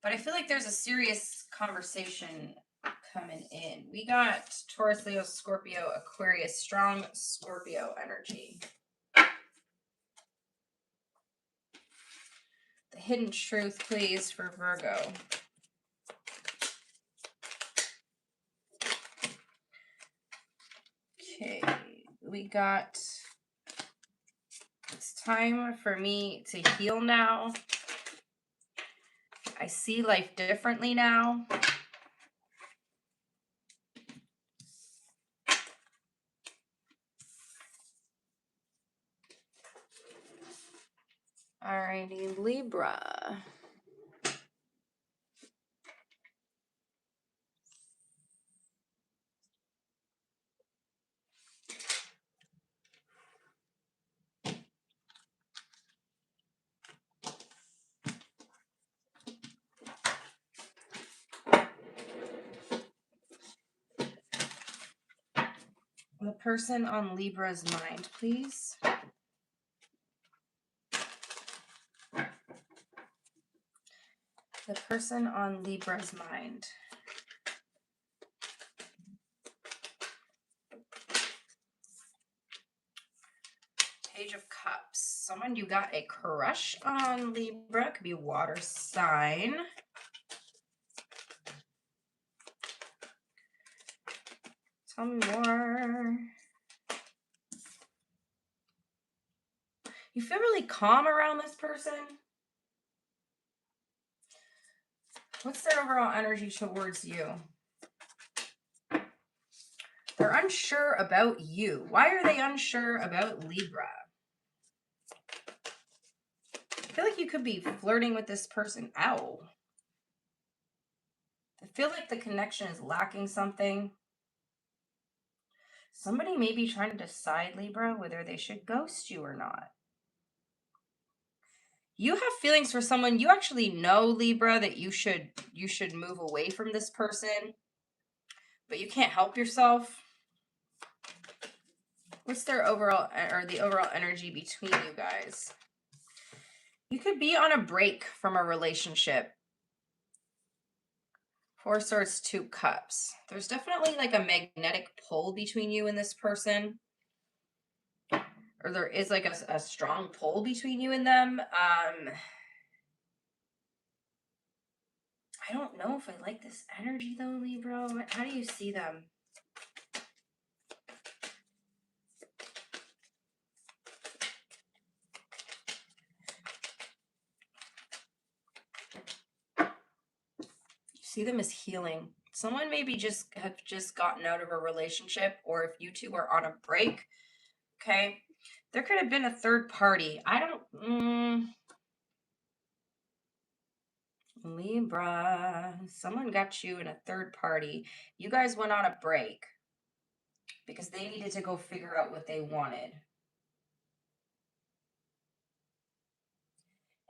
But I feel like there's a serious conversation coming in. We got Taurus, Leo, Scorpio, Aquarius, strong Scorpio energy. The hidden truth, please, for Virgo. Okay, we got, it's time for me to heal now. I see life differently now. Alrighty, Libra. The person on Libra's mind, please. The person on Libra's mind. Page of Cups. Someone you got a crush on, Libra. Could be a water sign. Tell me more. You feel really calm around this person. What's their overall energy towards you? They're unsure about you. Why are they unsure about Libra? feel like you could be flirting with this person. Ow. I feel like the connection is lacking something. Somebody may be trying to decide, Libra, whether they should ghost you or not. You have feelings for someone. You actually know, Libra, that you should move away from this person, but you can't help yourself. What's their overall, or the overall energy between you guys? You could be on a break from a relationship. Four Swords, Two Cups. There's definitely like a magnetic pull between you and this person. Or there is like a strong pull between you and them. I don't know if I like this energy though, Libra. How do you see them? See them as healing. Someone maybe have just gotten out of a relationship, or if you two are on a break, okay, there could have been a third party. I don't. Libra, someone got you in a third party. You guys went on a break because they needed to go figure out what they wanted.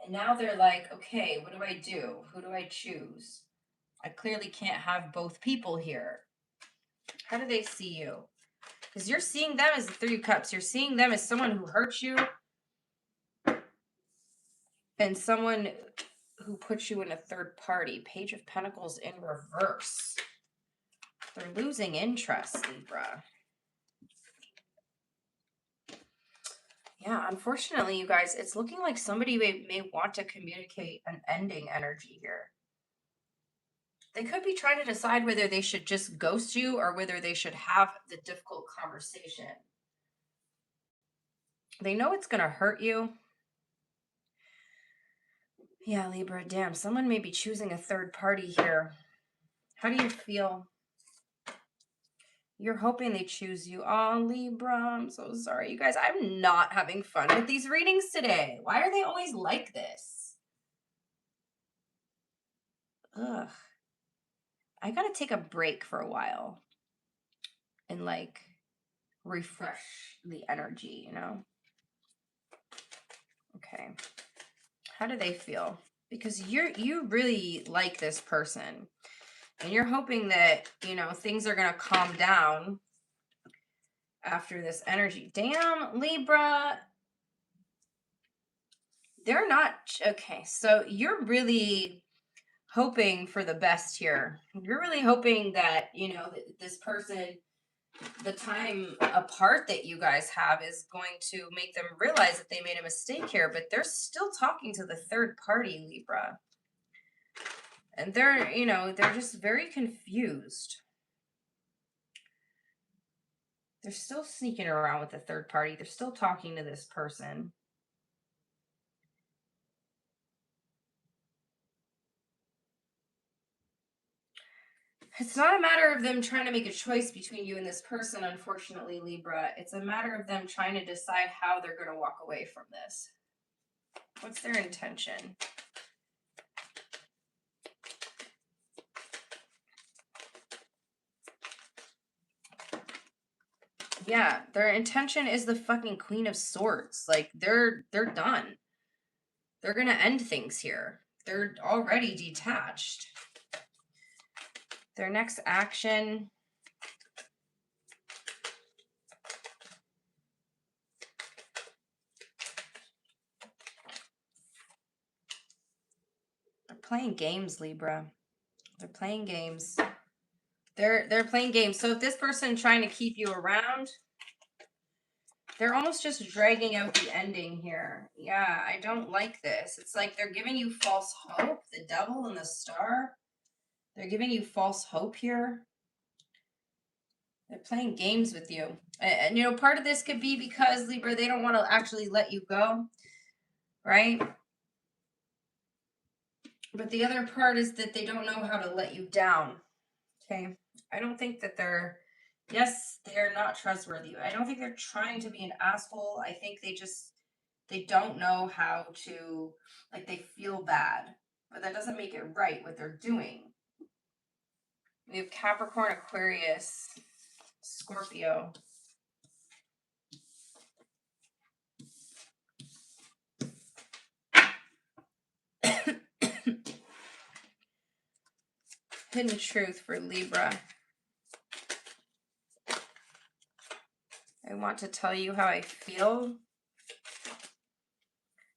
And now they're like, okay, what do I do? Who do I choose? I clearly can't have both people here. How do they see you? Because you're seeing them as the Three of Cups. You're seeing them as someone who hurt you and someone who puts you in a third party. Page of Pentacles in reverse. They're losing interest, Libra. Yeah, unfortunately, you guys, it's looking like somebody may want to communicate an ending energy here. They could be trying to decide whether they should just ghost you or whether they should have the difficult conversation. They know it's going to hurt you. Yeah, Libra, damn, someone may be choosing a third party here. How do you feel? You're hoping they choose you. Oh, Libra, I'm so sorry. You guys, I'm not having fun with these readings today. Why are they always like this? Ugh. I gotta take a break for a while and like refresh the energy, you know? Okay. How do they feel? Because you really like this person and you're hoping that, you know, things are gonna calm down after this energy. Damn, Libra. They're not okay. So you're really hoping for the best here. You're really hoping that, you know, this person, the time apart that you guys have is going to make them realize that they made a mistake here, but they're still talking to the third party, Libra. And they're, you know, they're just very confused. They're still sneaking around with the third party. They're still talking to this person. It's not a matter of them trying to make a choice between you and this person, unfortunately, Libra. It's a matter of them trying to decide how they're going to walk away from this. What's their intention? Yeah, their intention is the fucking Queen of Swords. Like, they're done. They're going to end things here. They're already detached. Their next action... They're playing games, Libra. They're playing games. They're playing games. So if this person trying to keep you around, they're almost just dragging out the ending here. Yeah, I don't like this. It's like they're giving you false hope. The Devil and the Star. They're giving you false hope here. They're playing games with you. And, you know, part of this could be because, Libra, they don't want to actually let you go. Right? But the other part is that they don't know how to let you down. Okay? I don't think that they're... Yes, they're not trustworthy. I don't think they're trying to be an asshole. I think they just They don't know how to, like, they feel bad, but that doesn't make it right what they're doing. We have Capricorn, Aquarius, Scorpio. Hidden truth for Libra. I want to tell you how I feel.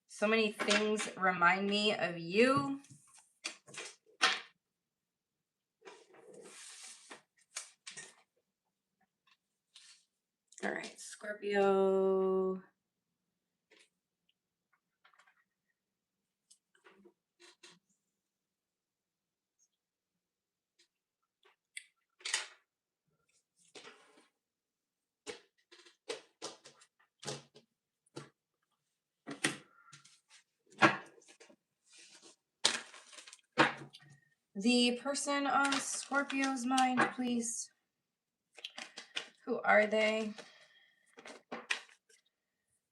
So many things remind me of you. All right, Scorpio. The person on Scorpio's mind, please. Who are they?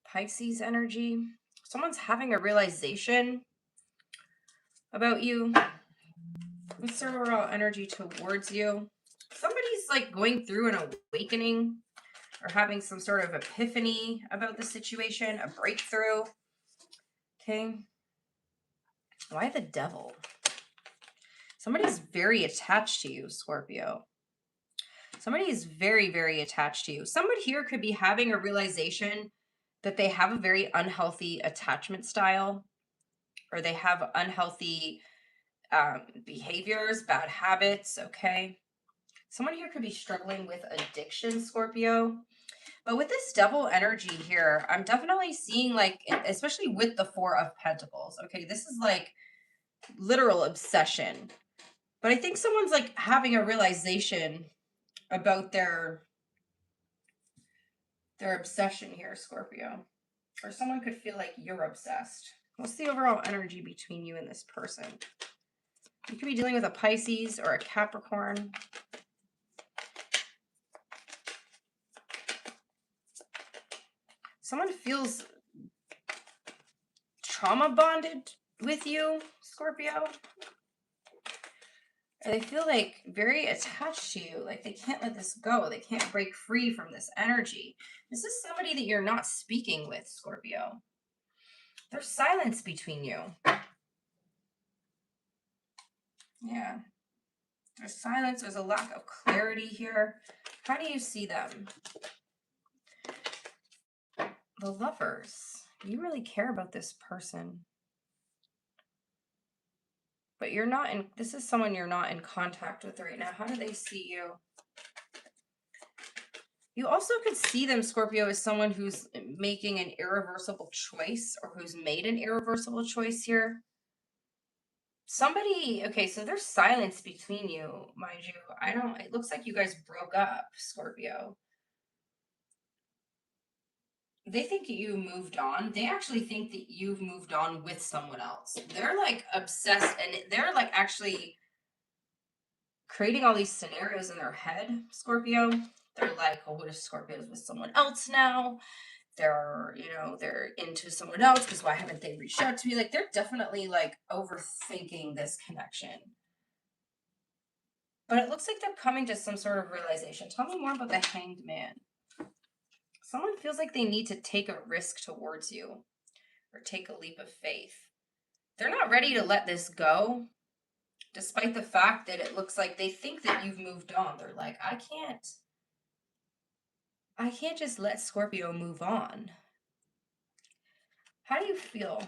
Pisces energy. Someone's having a realization about you. What's their overall energy towards you? Somebody's like going through an awakening or having some sort of epiphany about the situation, a breakthrough. Okay. Why the devil? Somebody's very attached to you, Scorpio. Somebody is very, very attached to you. Somebody here could be having a realization that they have a very unhealthy attachment style, or they have unhealthy behaviors, bad habits, okay? Someone here could be struggling with addiction, Scorpio. But with this devil energy here, I'm definitely seeing, like, especially with the Four of Pentacles, okay? This is like literal obsession. But I think someone's like having a realization about their obsession here, Scorpio. Or someone could feel like you're obsessed. What's the overall energy between you and this person? You could be dealing with a Pisces or a Capricorn. Someone feels trauma bonded with you, Scorpio. And they feel like very attached to you. Like they can't let this go. They can't break free from this energy. This is somebody that you're not speaking with, Scorpio. There's silence between you. Yeah. There's silence. There's a lack of clarity here. How do you see them? The Lovers. You really care about this person. But you're not in, this is someone you're not in contact with right now. How do they see you? You also could see them, Scorpio, as someone who's making an irreversible choice or who's made an irreversible choice here. Somebody, okay, so there's silence between you, mind you. It looks like you guys broke up, Scorpio. They think you moved on. They actually think that you've moved on with someone else. They're like obsessed and they're like actually creating all these scenarios in their head, Scorpio. They're like, oh, what if Scorpio's with someone else now? They're into someone else because why haven't they reached out to me? Like, they're definitely like overthinking this connection. But it looks like they're coming to some sort of realization. Tell me more about the Hanged Man. Someone feels like they need to take a risk towards you or take a leap of faith. They're not ready to let this go, despite the fact that it looks like they think that you've moved on. They're like, I can't just let Scorpio move on. How do you feel?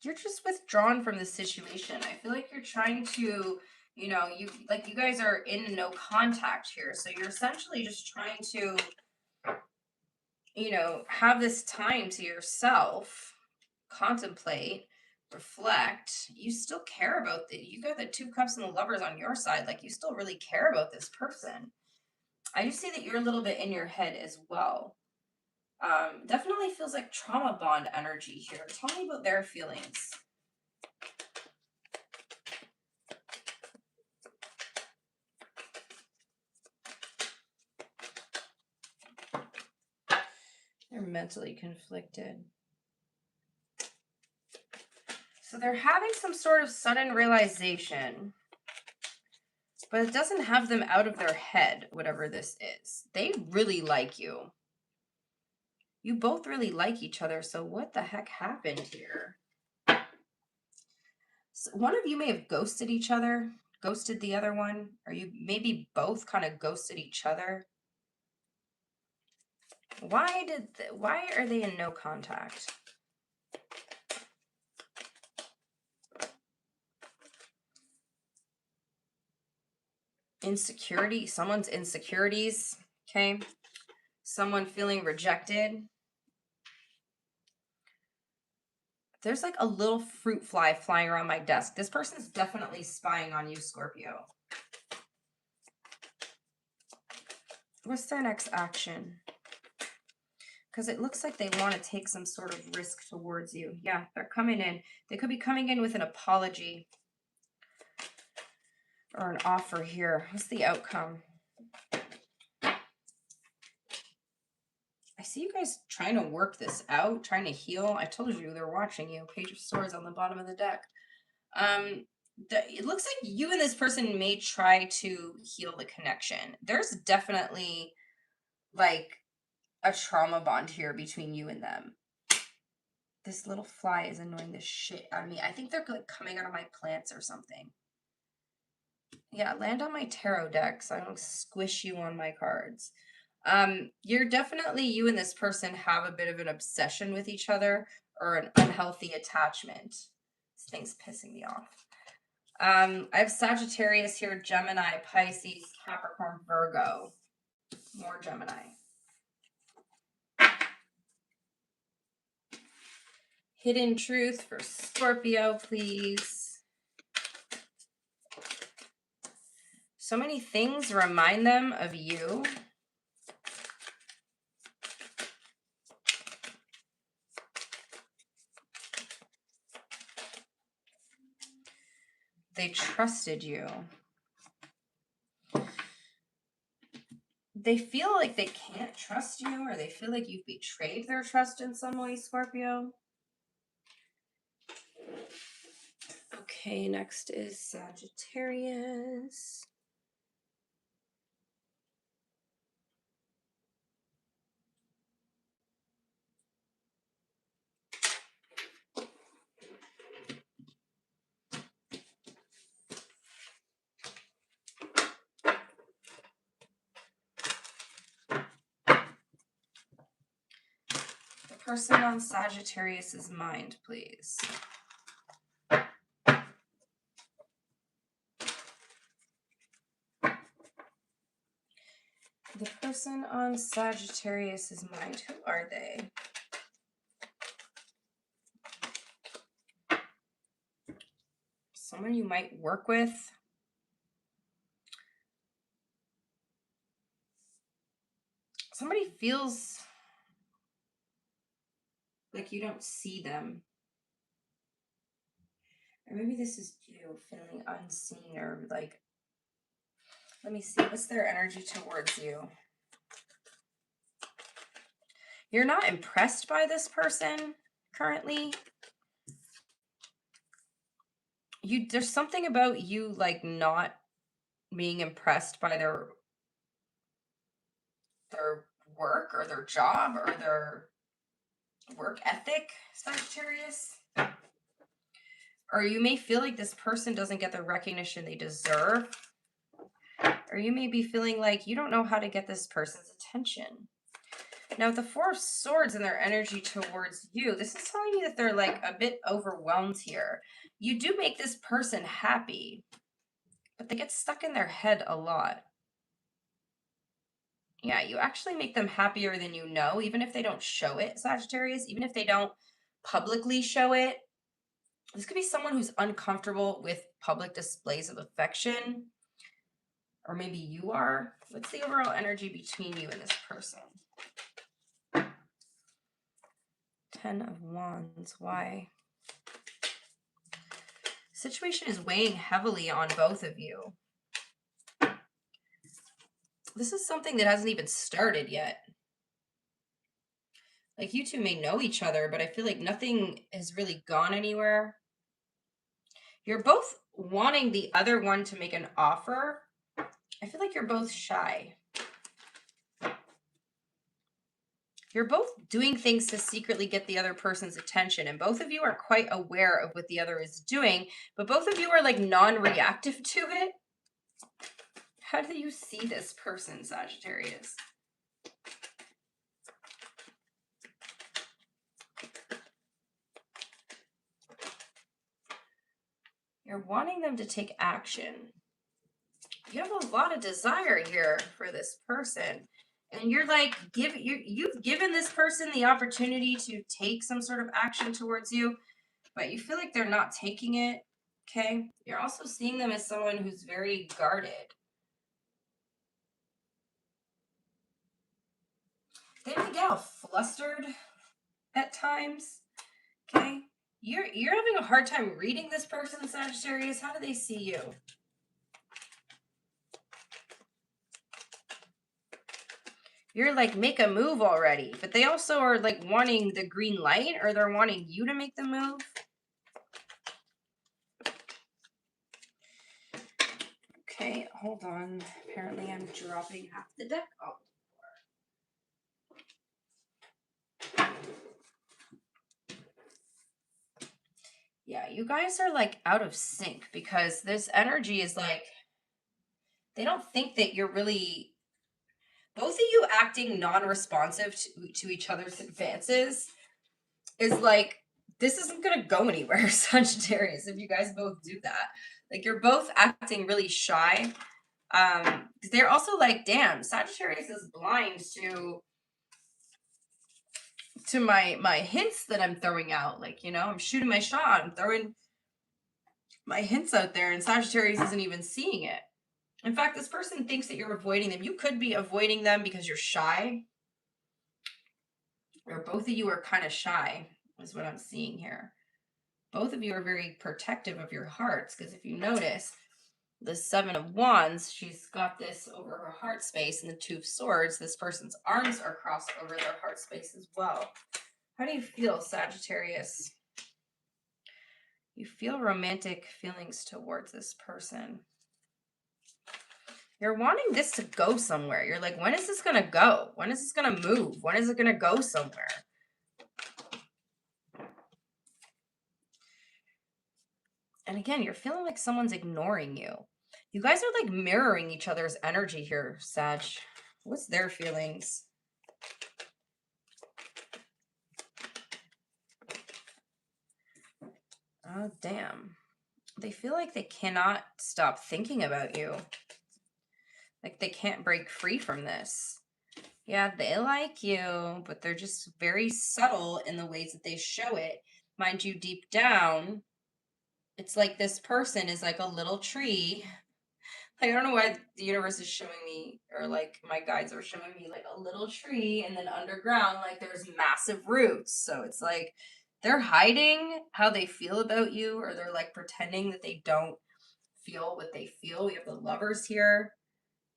You're just withdrawn from the situation. I feel like you're trying to, you guys are in no contact here. So you're essentially just trying to, have this time to yourself, contemplate, reflect. You still care about you got the Two Cups and the Lovers on your side. Like you still really care about this person. I do see that you're a little bit in your head as well. Definitely feels like trauma bond energy here. Tell me about their feelings. mentally conflicted. So they're having some sort of sudden realization, but it doesn't have them out of their head, whatever this is. They really like you. You both really like each other, so what the heck happened here? So one of you may have ghosted each other, ghosted the other one, or you maybe both kind of ghosted each other. Why are they in no contact? Insecurity, someone's insecurities, okay? Someone feeling rejected. There's like a little fruit fly flying around my desk. This person's definitely spying on you, Scorpio. What's their next action? Because it looks like they want to take some sort of risk towards you. Yeah, they're coming in. They could be coming in with an apology or an offer here. What's the outcome? I see you guys trying to work this out, trying to heal. I told you they're watching you. Page of Swords on the bottom of the deck. It looks like you and this person may try to heal the connection. There's definitely like a trauma bond here between you and them. This little fly is annoying the shit out of me. I think they're like coming out of my plants or something. Yeah, land on my tarot deck so I don't squish you on my cards. You're definitely, you and this person have a bit of an obsession with each other or an unhealthy attachment. This thing's pissing me off. I have Sagittarius here, Gemini, Pisces, Capricorn, Virgo. More Gemini. Hidden truth for Scorpio, please. So many things remind them of you. They trusted you. They feel like they can't trust you, or they feel like you've betrayed their trust in some way, Scorpio. Okay, next is Sagittarius. The person on Sagittarius's mind, please. The person on Sagittarius's mind, who are they? Someone you might work with. Somebody feels like you don't see them. Or maybe this is you feeling unseen or like, let me see, what's their energy towards you? You're not impressed by this person currently. There's something about you like not being impressed by their work or their job or their work ethic, Sagittarius. Or you may feel like this person doesn't get the recognition they deserve. Or you may be feeling like you don't know how to get this person's attention. Now, with the Four of Swords and their energy towards you, this is telling me that they're like a bit overwhelmed here. You do make this person happy, but they get stuck in their head a lot. Yeah, you actually make them happier than you know, even if they don't show it, Sagittarius, even if they don't publicly show it. This could be someone who's uncomfortable with public displays of affection. Or maybe you are. What's the overall energy between you and this person? 10 of Wands. Why? Situation is weighing heavily on both of you. This is something that hasn't even started yet. Like you two may know each other, but I feel like nothing has really gone anywhere. You're both wanting the other one to make an offer. I feel like you're both shy. You're both doing things to secretly get the other person's attention, and both of you are quite aware of what the other is doing, but both of you are like non-reactive to it. How do you see this person, Sagittarius? You're wanting them to take action. You have a lot of desire here for this person. And you're like, you've given this person the opportunity to take some sort of action towards you, but you feel like they're not taking it. Okay. You're also seeing them as someone who's very guarded. They may get all flustered at times. Okay. You're having a hard time reading this person, Sagittarius. How do they see you? You're like, make a move already, but they also are like wanting the green light, or they're wanting you to make the move. Okay, hold on. Apparently I'm dropping half the deck out the floor. Yeah, you guys are like out of sync because this energy is like, they don't think that you're really, both of you acting non-responsive to each other's advances is like, this isn't going to go anywhere, Sagittarius, if you guys both do that. Like, you're both acting really shy. They're also like, damn, Sagittarius is blind to my hints that I'm throwing out. Like, you know, I'm shooting my shot, I'm throwing my hints out there, and Sagittarius isn't even seeing it. In fact, this person thinks that you're avoiding them. You could be avoiding them because you're shy, or both of you are kind of shy, is what I'm seeing here. Both of you are very protective of your hearts, because if you notice, the Seven of Wands, she's got this over her heart space, and the Two of Swords, this person's arms are crossed over their heart space as well. How do you feel, Sagittarius? You feel romantic feelings towards this person. You're wanting this to go somewhere. You're like, when is this going to go? When is this going to move? When is it going to go somewhere? And again, you're feeling like someone's ignoring you. You guys are like mirroring each other's energy here, Sag. What's their feelings? Oh, damn. They feel like they cannot stop thinking about you. Like they can't break free from this. Yeah, they like you, but they're just very subtle in the ways that they show it. Mind you, deep down, it's like this person is like a little tree. Like, I don't know why the universe is showing me, or like my guides are showing me like a little tree, and then underground, like there's massive roots. So it's like they're hiding how they feel about you, or they're like pretending that they don't feel what they feel. We have the Lovers here.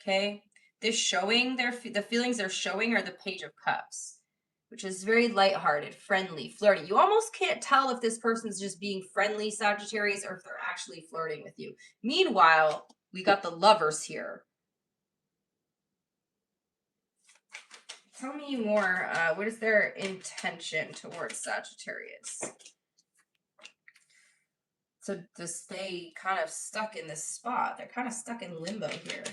Okay. This showing the feelings they're showing are the Page of Cups, which is very lighthearted, friendly, flirty. You almost can't tell if this person's just being friendly, Sagittarius, or if they're actually flirting with you. Meanwhile, we got the Lovers here. Tell me more. What is their intention towards Sagittarius? So to stay kind of stuck in this spot. They're kind of stuck in limbo here.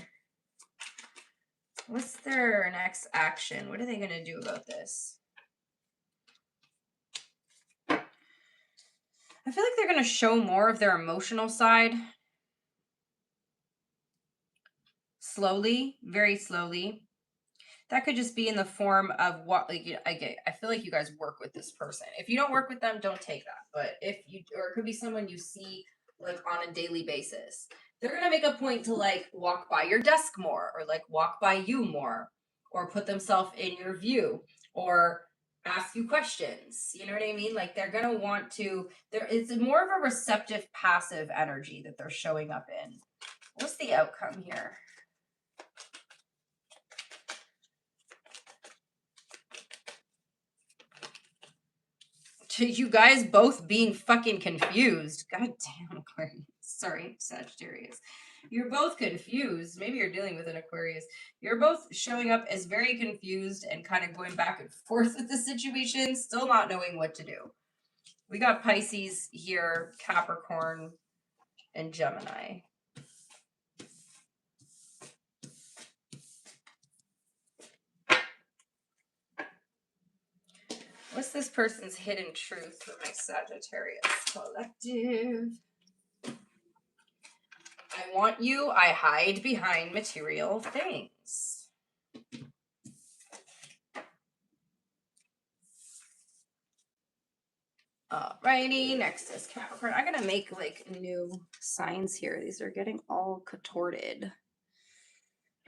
What's their next action? What are they going to do about this? I feel like they're going to show more of their emotional side. Slowly, very slowly. That could just be in the form of what, like, I feel like you guys work with this person. If you don't work with them, don't take that. But if you, or it could be someone you see like on a daily basis. They're going to make a point to like walk by your desk more, or like walk by you more, or put themselves in your view, or ask you questions. You know what I mean? Like they're going to want to, it's more of a receptive, passive energy that they're showing up in. What's the outcome here? You guys both being fucking confused. God damn, Aquarius. Sorry, Sagittarius. You're both confused. Maybe you're dealing with an Aquarius. You're both showing up as very confused and kind of going back and forth with the situation, still not knowing what to do. We got Pisces here, Capricorn, and Gemini. What's this person's hidden truth for my Sagittarius collective? I want you, I hide behind material things. Alrighty, next is Capricorn. I'm gonna make like new signs here. These are getting all contorted.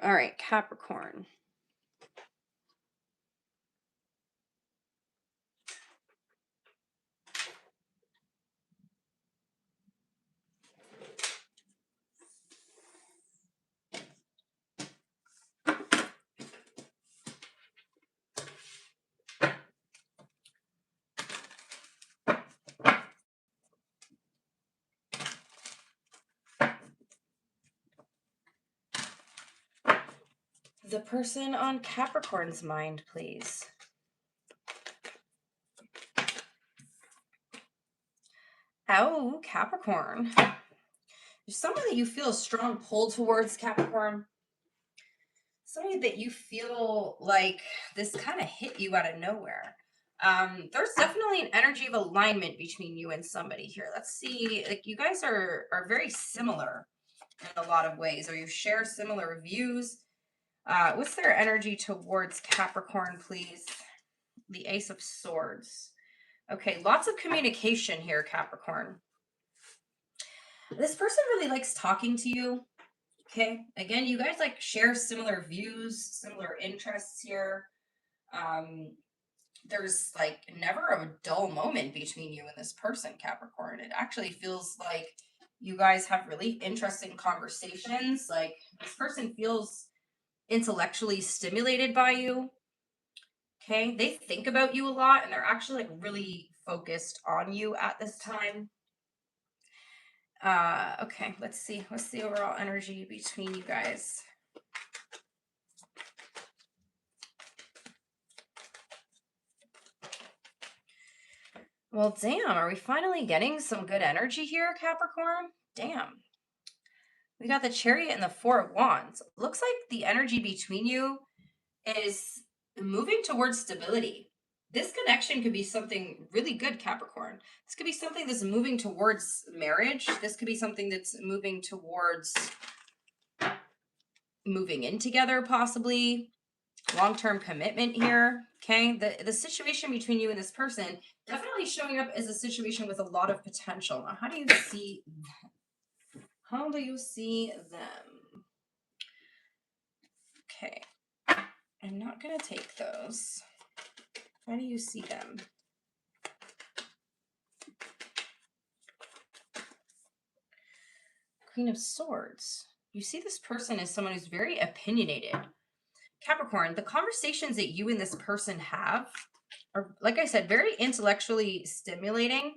All right, Capricorn. The person on Capricorn's mind, please. Oh, Capricorn. There's someone that you feel a strong pull towards, Capricorn. Somebody that you feel like this kind of hit you out of nowhere. There's definitely an energy of alignment between you and somebody here. Let's see, like you guys are very similar in a lot of ways, or you share similar views. What's their energy towards Capricorn, please? The Ace of Swords. Okay, lots of communication here, Capricorn. This person really likes talking to you. Okay, again, you guys like share similar views, similar interests here. There's like never a dull moment between you and this person, Capricorn. It actually feels like you guys have really interesting conversations. Like this person feels intellectually stimulated by you. Okay, they think about you a lot and they're actually like really focused on you at this time. Okay, let's see. What's the overall energy between you guys? Well, damn, are we finally getting some good energy here, Capricorn? Damn. We got the Chariot and the Four of Wands. Looks like the energy between you is moving towards stability. This connection could be something really good, Capricorn. This could be something that's moving towards marriage. This could be something that's moving towards moving in together, possibly. Long-term commitment here. Okay, the situation between you and this person definitely showing up as a situation with a lot of potential. Now, how do you see them? Okay, I'm not gonna take those. How do you see them? Queen of Swords. You see this person as someone who's very opinionated. Capricorn, the conversations that you and this person have are, like I said, very intellectually stimulating.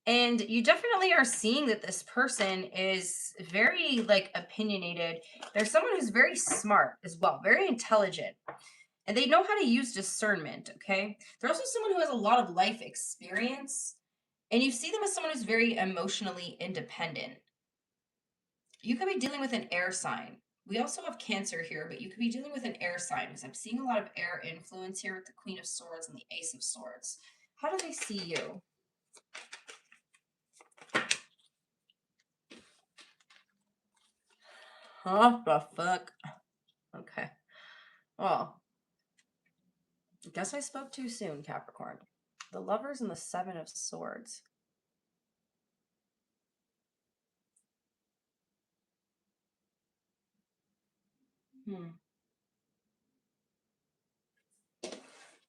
And you definitely are seeing that this person is very like opinionated. There's someone who's very smart as well, very intelligent. And they know how to use discernment, okay? They're also someone who has a lot of life experience. And you see them as someone who's very emotionally independent. You could be dealing with an air sign. We also have Cancer here, but you could be dealing with an air sign because I'm seeing a lot of air influence here with the Queen of Swords and the Ace of Swords. How do they see you? Huh? The fuck? Okay. Well, I guess I spoke too soon, Capricorn. The Lovers and the Seven of Swords.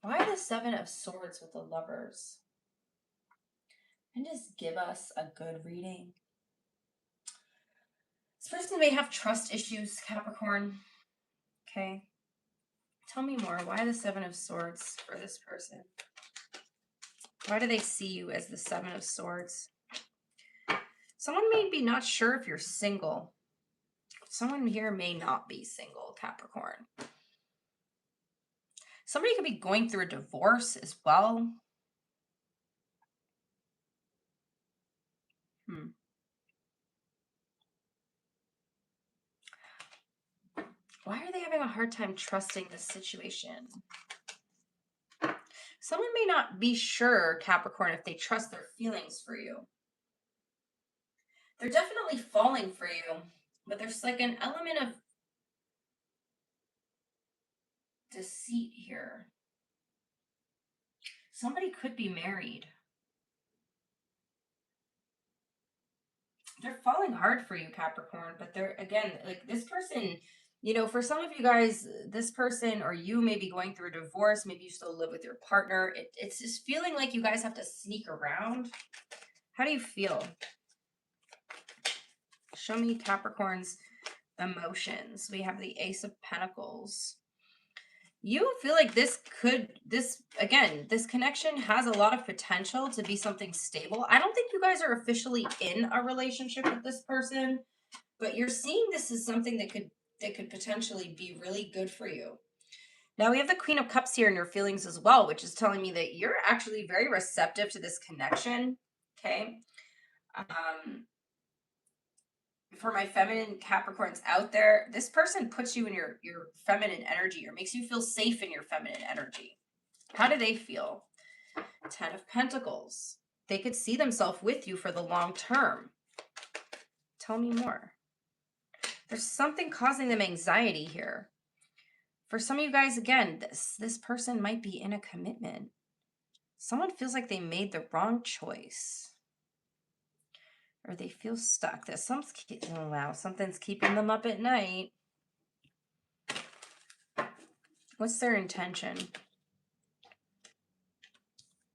Why the Seven of Swords with the Lovers? And just give us a good reading. This person may have trust issues, Capricorn. Okay. Tell me more. Why the Seven of Swords for this person? Why do they see you as the Seven of Swords? Someone may be not sure if you're single. Someone here may not be single, Capricorn. Somebody could be going through a divorce as well. Why are they having a hard time trusting this situation? Someone may not be sure, Capricorn, if they trust their feelings for you. They're definitely falling for you, but there's like an element of deceit here. Somebody could be married. They're falling hard for you, Capricorn, but they're, again, like this person, you know, for some of you guys, this person or you may be going through a divorce. Maybe you still live with your partner. It's just feeling like you guys have to sneak around. How do you feel? Show me Capricorn's emotions. We have the Ace of Pentacles. You feel like this connection has a lot of potential to be something stable. I don't think you guys are officially in a relationship with this person, but you're seeing this as something that could potentially be really good for you. Now we have the Queen of Cups here in your feelings as well, which is telling me that you're actually very receptive to this connection. Okay. For my feminine Capricorns out there, this person puts you in your feminine energy or makes you feel safe in your feminine energy. How do they feel? 10 of Pentacles. They could see themselves with you for the long term. Tell me more. There's something causing them anxiety here. For some of you guys, again, this person might be in a commitment. Someone feels like they made the wrong choice. Or they feel stuck. That something's keeping them up at night. What's their intention?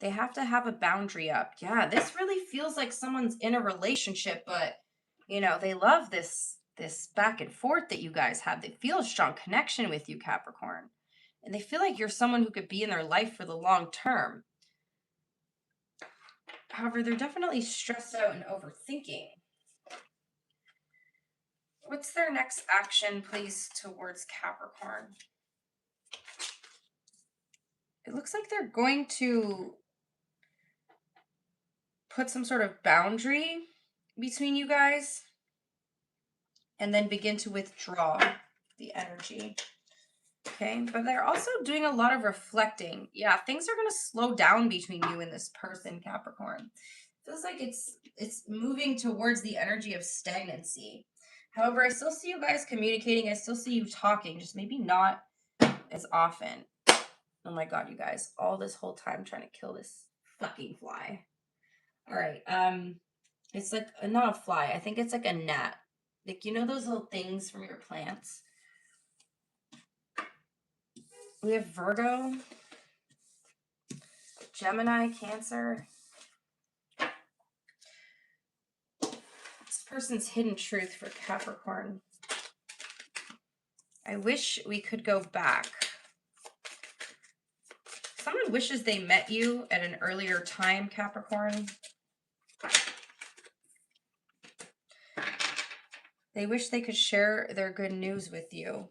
They have to have a boundary up. Yeah, this really feels like someone's in a relationship, but, you know, they love this back and forth that you guys have. They feel a strong connection with you, Capricorn. And they feel like you're someone who could be in their life for the long term. However, they're definitely stressed out and overthinking. What's their next action, please, towards Capricorn? It looks like they're going to put some sort of boundary between you guys and then begin to withdraw the energy. Okay, but they're also doing a lot of reflecting. Yeah, things are going to slow down between you and this person, Capricorn. Feels like it's moving towards the energy of stagnancy. However, I still see you guys communicating. I still see you talking, just maybe not as often. Oh my God, you guys, all this whole time trying to kill this fucking fly. All right, it's like not a fly. I think it's like a gnat. Like, you know those little things from your plants? We have Virgo, Gemini, Cancer. This person's hidden truth for Capricorn. I wish we could go back. Someone wishes they met you at an earlier time, Capricorn. They wish they could share their good news with you.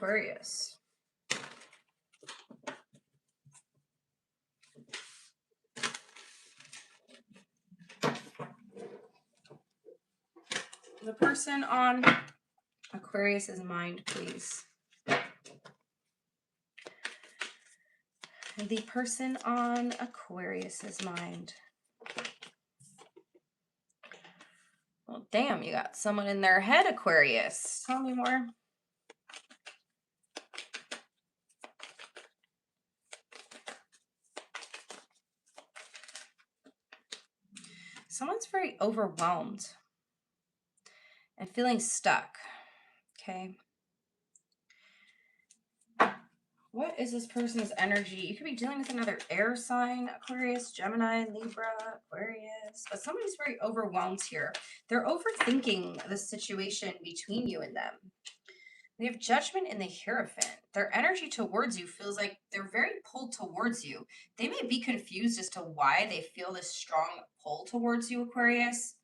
Aquarius. The person on Aquarius's mind, please. The person on Aquarius's mind. Well, damn, you got someone in their head, Aquarius. Tell me more. Someone's very overwhelmed and feeling stuck. Okay. What is this person's energy? You could be dealing with another air sign, Aquarius, Gemini, Libra, Aquarius. But somebody's very overwhelmed here. They're overthinking the situation between you and them. We have Judgment in the Hierophant. Their energy towards you feels like they're very pulled towards you. They may be confused as to why they feel this strong pull towards you, Aquarius.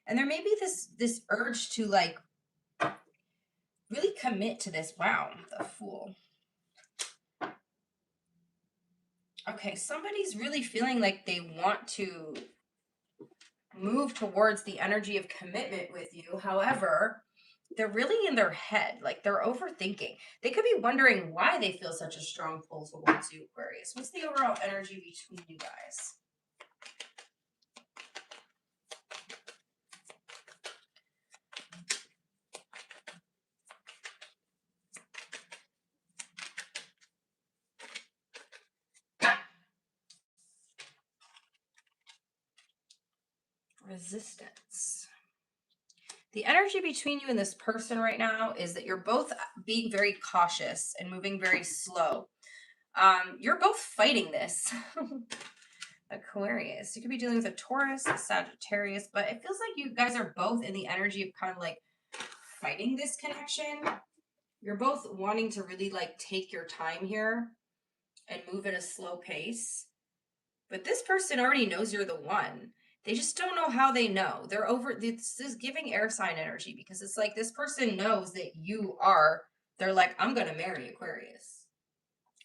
And there may be this urge to like really commit to this. Wow, the Fool. Okay, somebody's really feeling like they want to move towards the energy of commitment with you. However, they're really in their head, like they're overthinking. They could be wondering why they feel such a strong pull towards you, Aquarius. What's the overall energy between you guys? Resistance. The energy between you and this person right now is that you're both being very cautious and moving very slow. You're both fighting this. Aquarius. You could be dealing with a Taurus, a Sagittarius, but it feels like you guys are both in the energy of kind of like fighting this connection. You're both wanting to really like take your time here and move at a slow pace. But this person already knows you're the one. They just don't know how they know. They're over, this is giving air sign energy because it's like this person knows that you are, they're like, I'm going to marry Aquarius.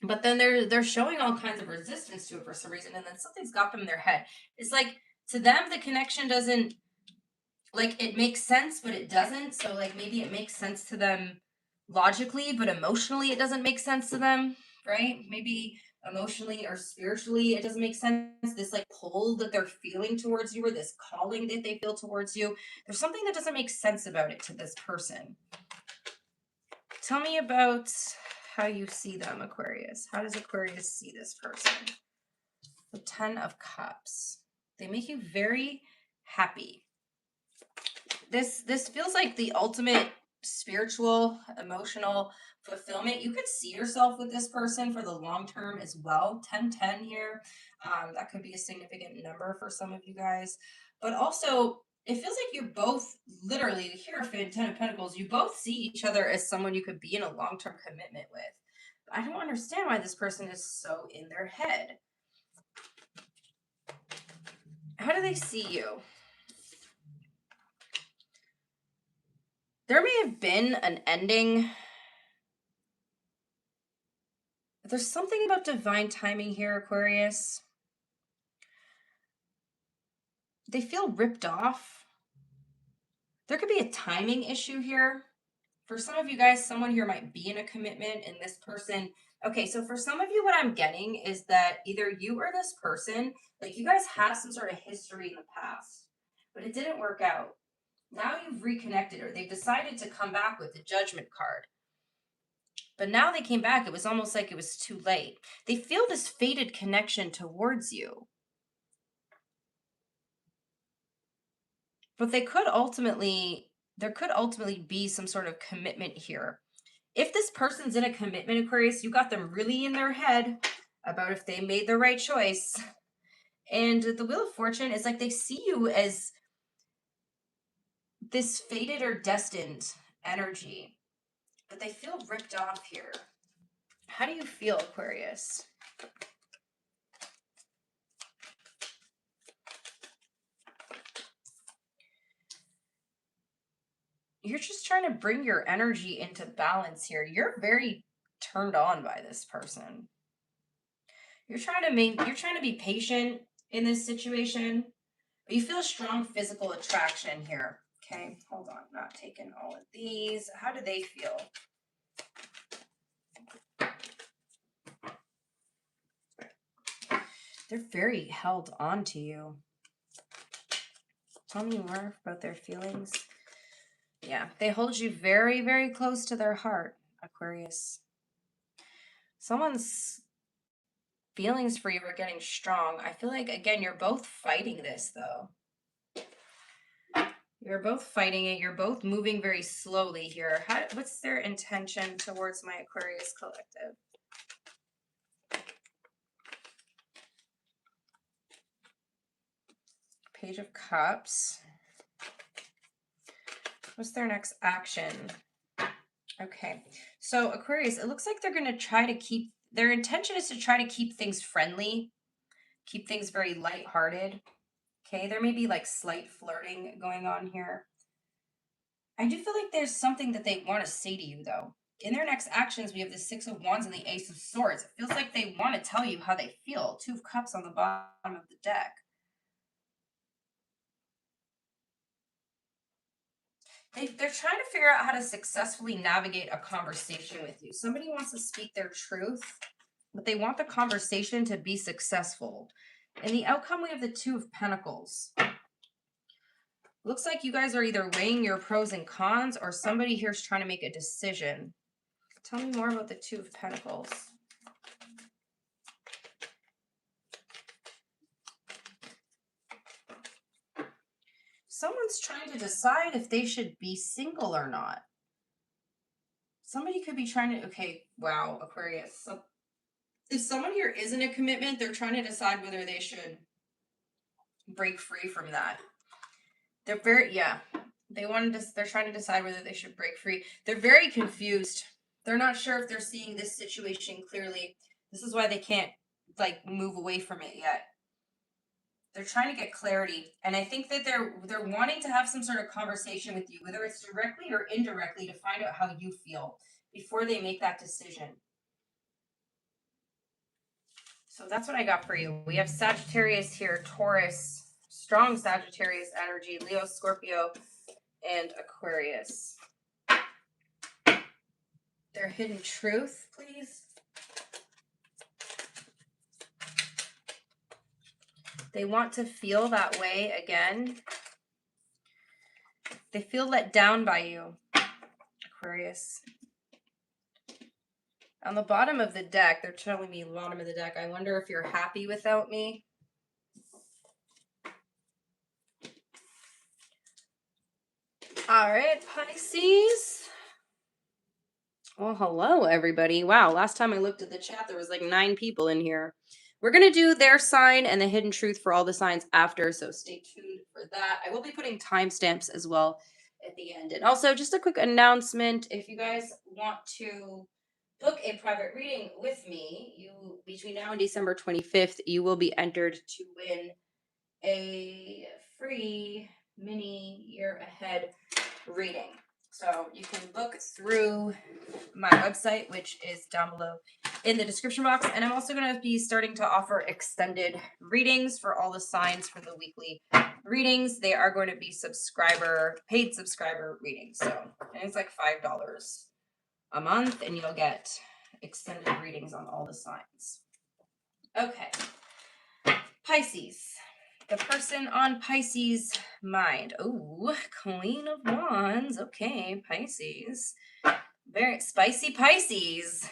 But then they're showing all kinds of resistance to it for some reason, and then something's got them in their head. It's like to them the connection doesn't, like, it makes sense, but it doesn't. So like maybe it makes sense to them logically, but emotionally it doesn't make sense to them, right? Maybe emotionally or spiritually it doesn't make sense. This like pull that they're feeling towards you, or this calling that they feel towards you, there's something that doesn't make sense about it to this person. Tell me about how you see them, Aquarius. How does Aquarius see this person? The 10 of Cups. They make you very happy. This feels like the ultimate spiritual, emotional fulfillment. You could see yourself with this person for the long term as well. 10-10 here. That could be a significant number for some of you guys. But also, it feels like you're both literally, the Hierophant, 10 of Pentacles, you both see each other as someone you could be in a long-term commitment with. I don't understand why this person is so in their head. How do they see you? There may have been an ending. There's something about divine timing here, Aquarius. They feel ripped off. There could be a timing issue here. For some of you guys, someone here might be in a commitment and this person. Okay, so for some of you, what I'm getting is that either you or this person, like you guys have some sort of history in the past, but it didn't work out. Now you've reconnected, or they've decided to come back with the Judgment card. But now they came back, it was almost like it was too late. They feel this fated connection towards you. But there could ultimately be some sort of commitment here. If this person's in a commitment, Aquarius, you got them really in their head about if they made the right choice. And the Wheel of Fortune is like they see you as this fated or destined energy, but they feel ripped off here. How do you feel, Aquarius? You're just trying to bring your energy into balance here. You're very turned on by this person. You're trying to be patient in this situation, but you feel a strong physical attraction here. Okay, hold on, not taking all of these. How do they feel? They're very held on to you. Tell me more about their feelings. Yeah, they hold you very, very close to their heart, Aquarius. Someone's feelings for you are getting strong. I feel like, again, you're both fighting this, though. You're both fighting it. You're both moving very slowly here. What's their intention towards my Aquarius collective? Page of Cups. What's their next action? Okay. So Aquarius, it looks like they're going to try to keep, their intention is to try to keep things friendly, keep things very lighthearted. Okay. There may be like slight flirting going on here. I do feel like there's something that they want to say to you though. In their next actions, we have the Six of Wands and the Ace of Swords. It feels like they want to tell you how they feel. Two of Cups on the bottom of the deck. They're trying to figure out how to successfully navigate a conversation with you. Somebody wants to speak their truth, but they want the conversation to be successful. In the outcome, we have the Two of Pentacles. Looks like you guys are either weighing your pros and cons, or somebody here is trying to make a decision. Tell me more about the Two of Pentacles. Someone's trying to decide if they should be single or not. Somebody could be trying to, okay, wow, Aquarius. So if someone here is in a commitment, they're trying to decide whether they should break free from that. They're very, yeah, they're trying to decide whether they should break free. They're very confused. They're not sure if they're seeing this situation clearly. This is why they can't like move away from it yet. They're trying to get clarity, and I think that they're wanting to have some sort of conversation with you, whether it's directly or indirectly, to find out how you feel before they make that decision. So that's what I got for you. We have Sagittarius here, Taurus, strong Sagittarius energy, Leo, Scorpio, and Aquarius. Their hidden truth, please. They want to feel that way again. They feel let down by you, Aquarius. On the bottom of the deck, they're telling me bottom of the deck, I wonder if you're happy without me. All right, Pisces. Well, hello, everybody. Wow, last time I looked at the chat, there was like 9 people in here. We're going to do their sign and the hidden truth for all the signs after, so stay tuned for that. I will be putting timestamps as well at the end. And also, just a quick announcement, if you guys want to book a private reading with me, you between now and December 25th, you will be entered to win a free mini year ahead reading. So you can book through my website, which is down below in the description box. And I'm also going to be starting to offer extended readings for all the signs for the weekly readings. They are going to be paid subscriber readings. So and it's like $5 a month, and you'll get extended readings on all the signs. Okay. Pisces. The person on Pisces' mind. Oh, Queen of Wands. Okay, Pisces. Very spicy Pisces.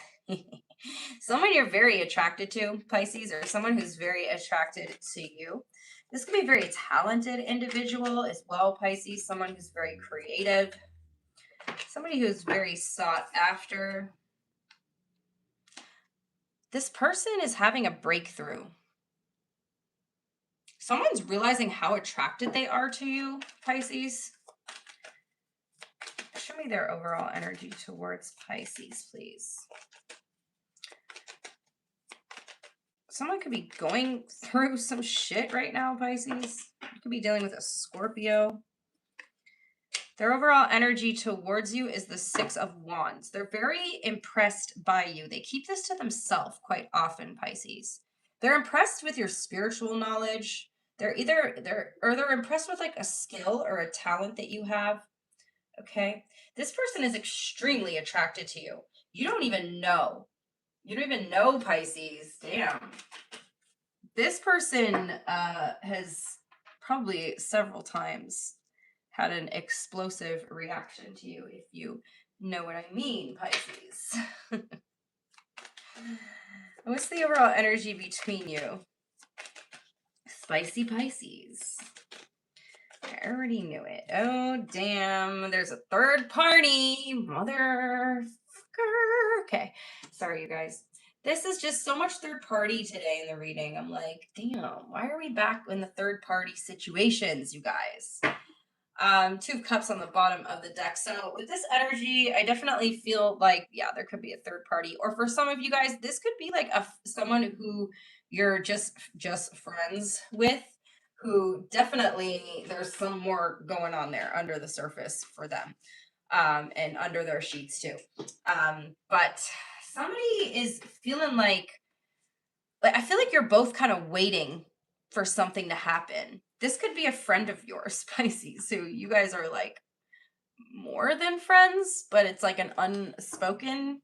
Someone you're very attracted to, Pisces, or someone who's very attracted to you. This could be a very talented individual as well, Pisces. Someone who's very creative. Somebody who's very sought after. This person is having a breakthrough. Someone's realizing how attracted they are to you, Pisces. Show me their overall energy towards Pisces, please. Someone could be going through some shit right now, Pisces. You could be dealing with a Scorpio. Their overall energy towards you is the Six of Wands. They're very impressed by you. They keep this to themselves quite often, Pisces. They're impressed with your spiritual knowledge. They're impressed with like a skill or a talent that you have. Okay. This person is extremely attracted to you. You don't even know. You don't even know, Pisces. Damn. This person has probably several times had an explosive reaction to you, if you know what I mean, Pisces. What's the overall energy between you? Spicy Pisces. Okay. I already knew it. Oh, damn. There's a third party. Motherfucker. Okay. Sorry, you guys. This is just so much third party today in the reading. I'm like, damn, why are we back in the third party situations, you guys? Two of Cups on the bottom of the deck. So with this energy, I definitely feel like, yeah, there could be a third party. Or for some of you guys, this could be like someone who you're just friends with, who definitely there's some more going on there under the surface for them, and under their sheets too. But somebody is feeling like I feel like you're both kind of waiting for something to happen. This could be a friend of yours, Pisces. So you guys are like more than friends, but it's like an unspoken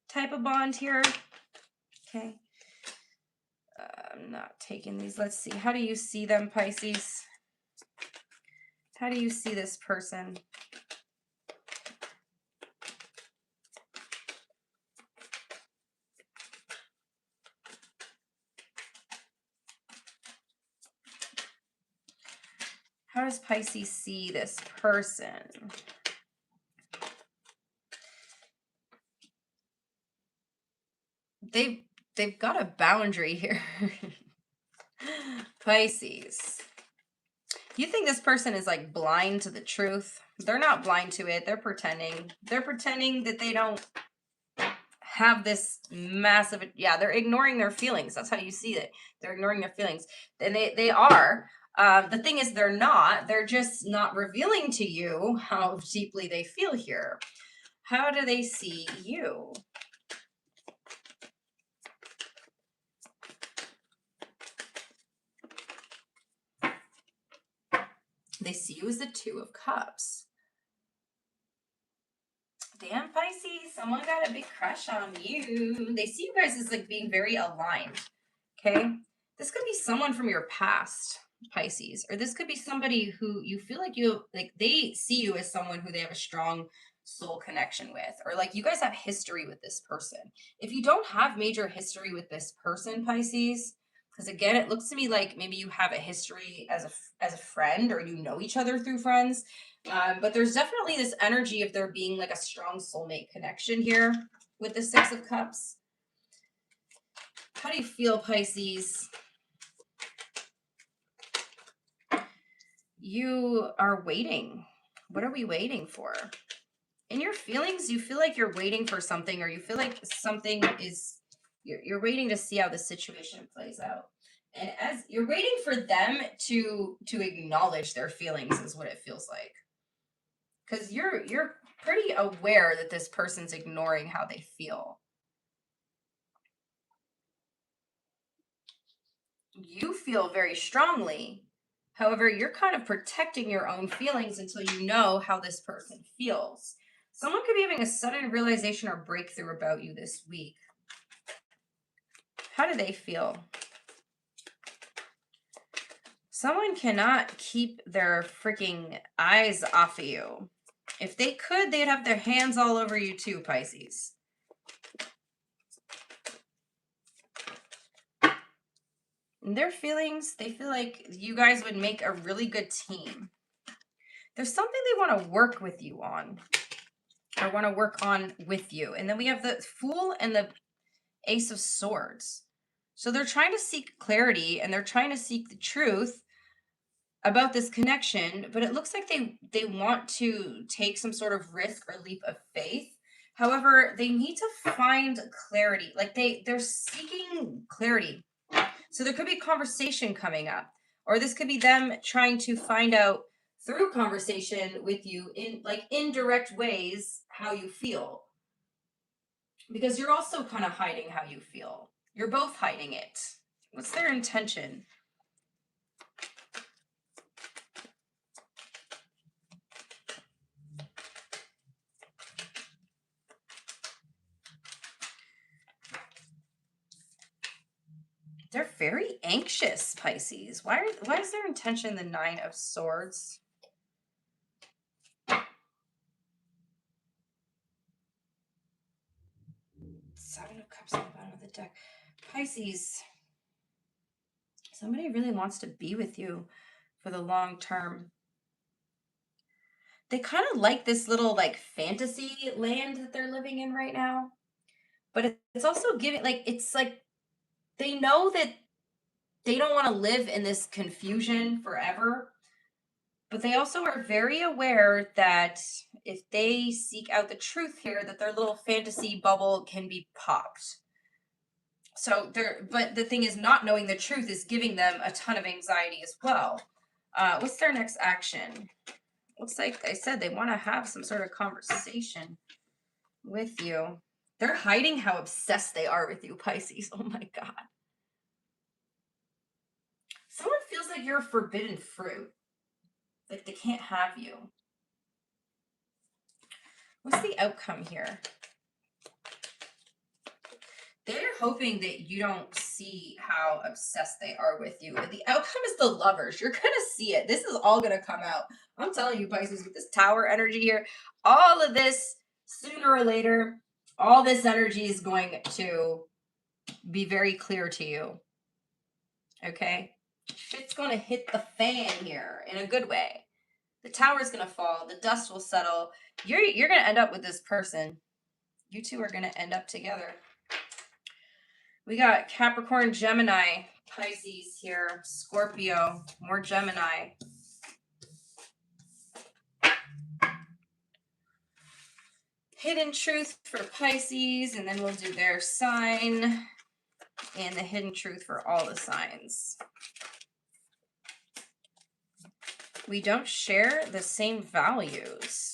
type of bond here. Okay. I'm not taking these. Let's see. How do you see them, Pisces? How do you see this person? How does Pisces see this person? They've got a boundary here. Pisces. You think this person is like blind to the truth? They're not blind to it. They're pretending. They're pretending that they don't have this massive, yeah, they're ignoring their feelings. That's how you see it. They're ignoring their feelings. And they are. The thing is, they're not. They're just not revealing to you how deeply they feel here. How do they see you? They see you as the Two of Cups. Damn, Pisces, someone got a big crush on you. They see you guys as like being very aligned. Okay. This could be someone from your past, Pisces, or this could be somebody who you feel like they see you as someone who they have a strong soul connection with, or like you guys have history with this person. If you don't have major history with this person, Pisces, because again, it looks to me like maybe you have a history as a friend, or you know each other through friends. But there's definitely this energy of there being like a strong soulmate connection here with the Six of Cups. How do you feel, Pisces? You are waiting. What are we waiting for? In your feelings, you feel like you're waiting for something, or you feel like something is, you're waiting to see how the situation plays out. And as you're waiting for them to acknowledge their feelings is what it feels like. Because you're pretty aware that this person's ignoring how they feel. You feel very strongly. However, you're kind of protecting your own feelings until you know how this person feels. Someone could be having a sudden realization or breakthrough about you this week. How do they feel? Someone cannot keep their freaking eyes off of you. If they could, they'd have their hands all over you too, Pisces. Their feelings, they feel like you guys would make a really good team. There's something they want to work with you on. I want to work on with you. And then we have the Fool and the Ace of Swords. So they're trying to seek clarity and they're trying to seek the truth about this connection, but it looks like they want to take some sort of risk or leap of faith. However, they need to find clarity. Like they're seeking clarity. So there could be conversation coming up, or this could be them trying to find out through conversation with you in like indirect ways how you feel. Because you're also kind of hiding how you feel. You're both hiding it. What's their intention? They're very anxious, Pisces. Why is their intention the Nine of Swords? Seven of Cups on the bottom of the deck. Pisces, somebody really wants to be with you for the long term. they kind of like this little like fantasy land that they're living in right now. But it's also giving like it's like they know that they don't want to live in this confusion forever, but they also are very aware that if they seek out the truth here, that their little fantasy bubble can be popped. So but the thing is, not knowing the truth is giving them a ton of anxiety as well. What's their next action? Looks like I said they want to have some sort of conversation with you. They're hiding how obsessed they are with you, Pisces. Oh my God. Someone feels like you're a forbidden fruit. Like they can't have you. What's the outcome here? They're hoping that you don't see how obsessed they are with you. And the outcome is the Lovers. You're going to see it. This is all going to come out. I'm telling you, Pisces, with this Tower energy here, all of this, sooner or later, all this energy is going to be very clear to you. Okay? Shit's going to hit the fan here in a good way. The tower's going to fall. The dust will settle. You're going to end up with this person. You two are going to end up together. We got Capricorn, Gemini, Pisces here, Scorpio, more Gemini. Hidden truth for Pisces, and then we'll do their sign and the hidden truth for all the signs. We don't share the same values.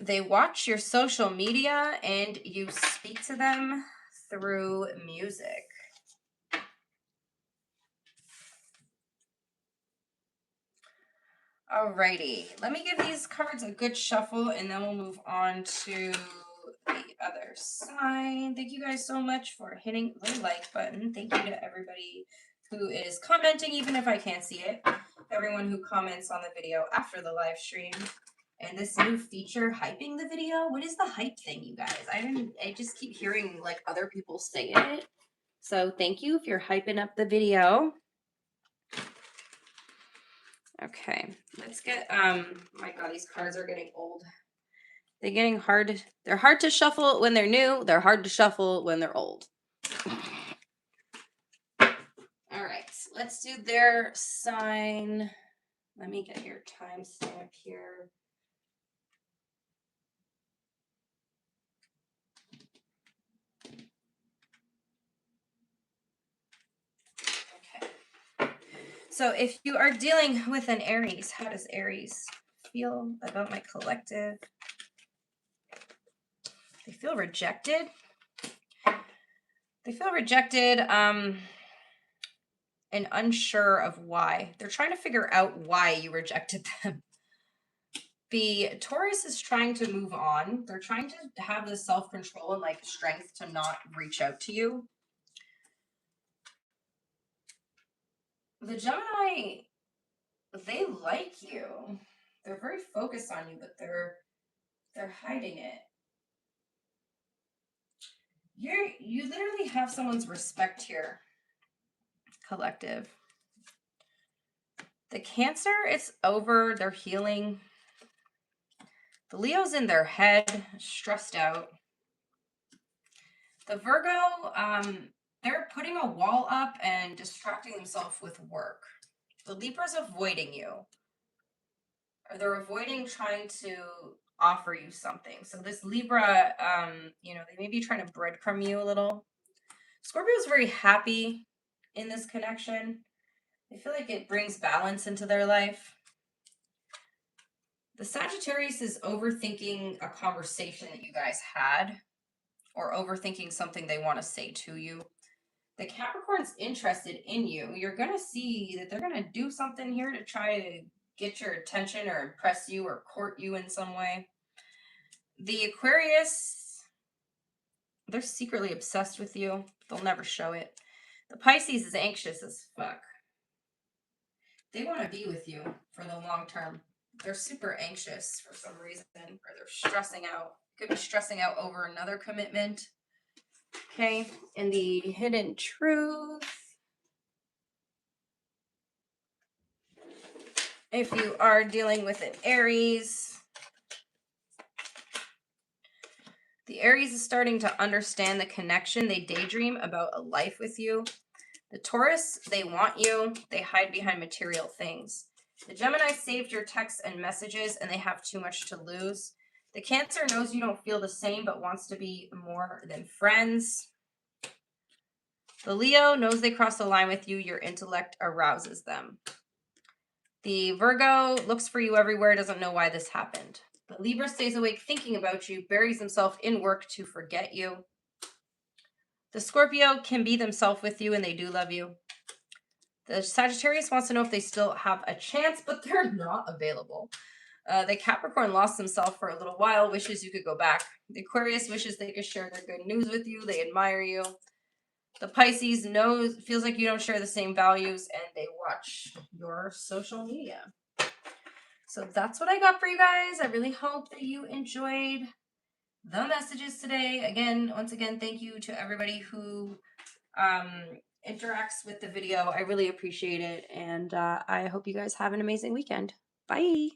They watch your social media and you speak to them through music. Alrighty, let me give these cards a good shuffle and then we'll move on to the other sign. Thank you guys so much for hitting the like button. Thank you to everybody who is commenting, even if I can't see it. Everyone who comments on the video after the live stream. And this new feature, hyping the video. What is the hype thing, you guys? I just keep hearing like other people say it. So thank you if you're hyping up the video. Okay, let's get, my God, these cards are getting old. They're getting hard. They're hard to shuffle when they're new. They're hard to shuffle when they're old. All right, let's do their sign. Let me get your timestamp here. So if you are dealing with an Aries, how does Aries feel about my collective? They feel rejected. They feel rejected and unsure of why. They're trying to figure out why you rejected them. The Taurus is trying to move on. They're trying to have the self-control and like strength to not reach out to you. The Gemini, they like you. They're very focused on you, but they're hiding it. You literally have someone's respect here, collective. The Cancer, it's over. They're healing. The Leo's in their head, stressed out. The Virgo, they're putting a wall up and distracting themselves with work. The Libra's avoiding you. Or they're avoiding trying to offer you something. So this Libra, you know, they may be trying to breadcrumb you a little. Scorpio's very happy in this connection. They feel like it brings balance into their life. The Sagittarius is overthinking a conversation that you guys had or overthinking something they want to say to you. The Capricorn's interested in you. You're going to see that they're going to do something here to try to get your attention or impress you or court you in some way. The Aquarius, they're secretly obsessed with you. They'll never show it. The Pisces is anxious as fuck. They want to be with you for the long term. They're super anxious for some reason, or they're stressing out. Could be stressing out over another commitment. Okay, and the hidden truth. If you are dealing with an Aries, the Aries is starting to understand the connection. They daydream about a life with you. The Taurus, they want you. They hide behind material things. The Gemini saved your texts and messages, and they have too much to lose. The Cancer knows you don't feel the same, but wants to be more than friends. The Leo knows they cross the line with you. Your intellect arouses them. The Virgo looks for you everywhere, doesn't know why this happened. The Libra stays awake thinking about you, buries himself in work to forget you. The Scorpio can be themselves with you, and they do love you. The Sagittarius wants to know if they still have a chance, but they're not available. The Capricorn lost themselves for a little while, wishes you could go back. The Aquarius wishes they could share their good news with you. They admire you. The Pisces feels like you don't share the same values, and they watch your social media. So that's what I got for you guys. I really hope that you enjoyed the messages today. Once again, thank you to everybody who interacts with the video. I really appreciate it. And I hope you guys have an amazing weekend. Bye.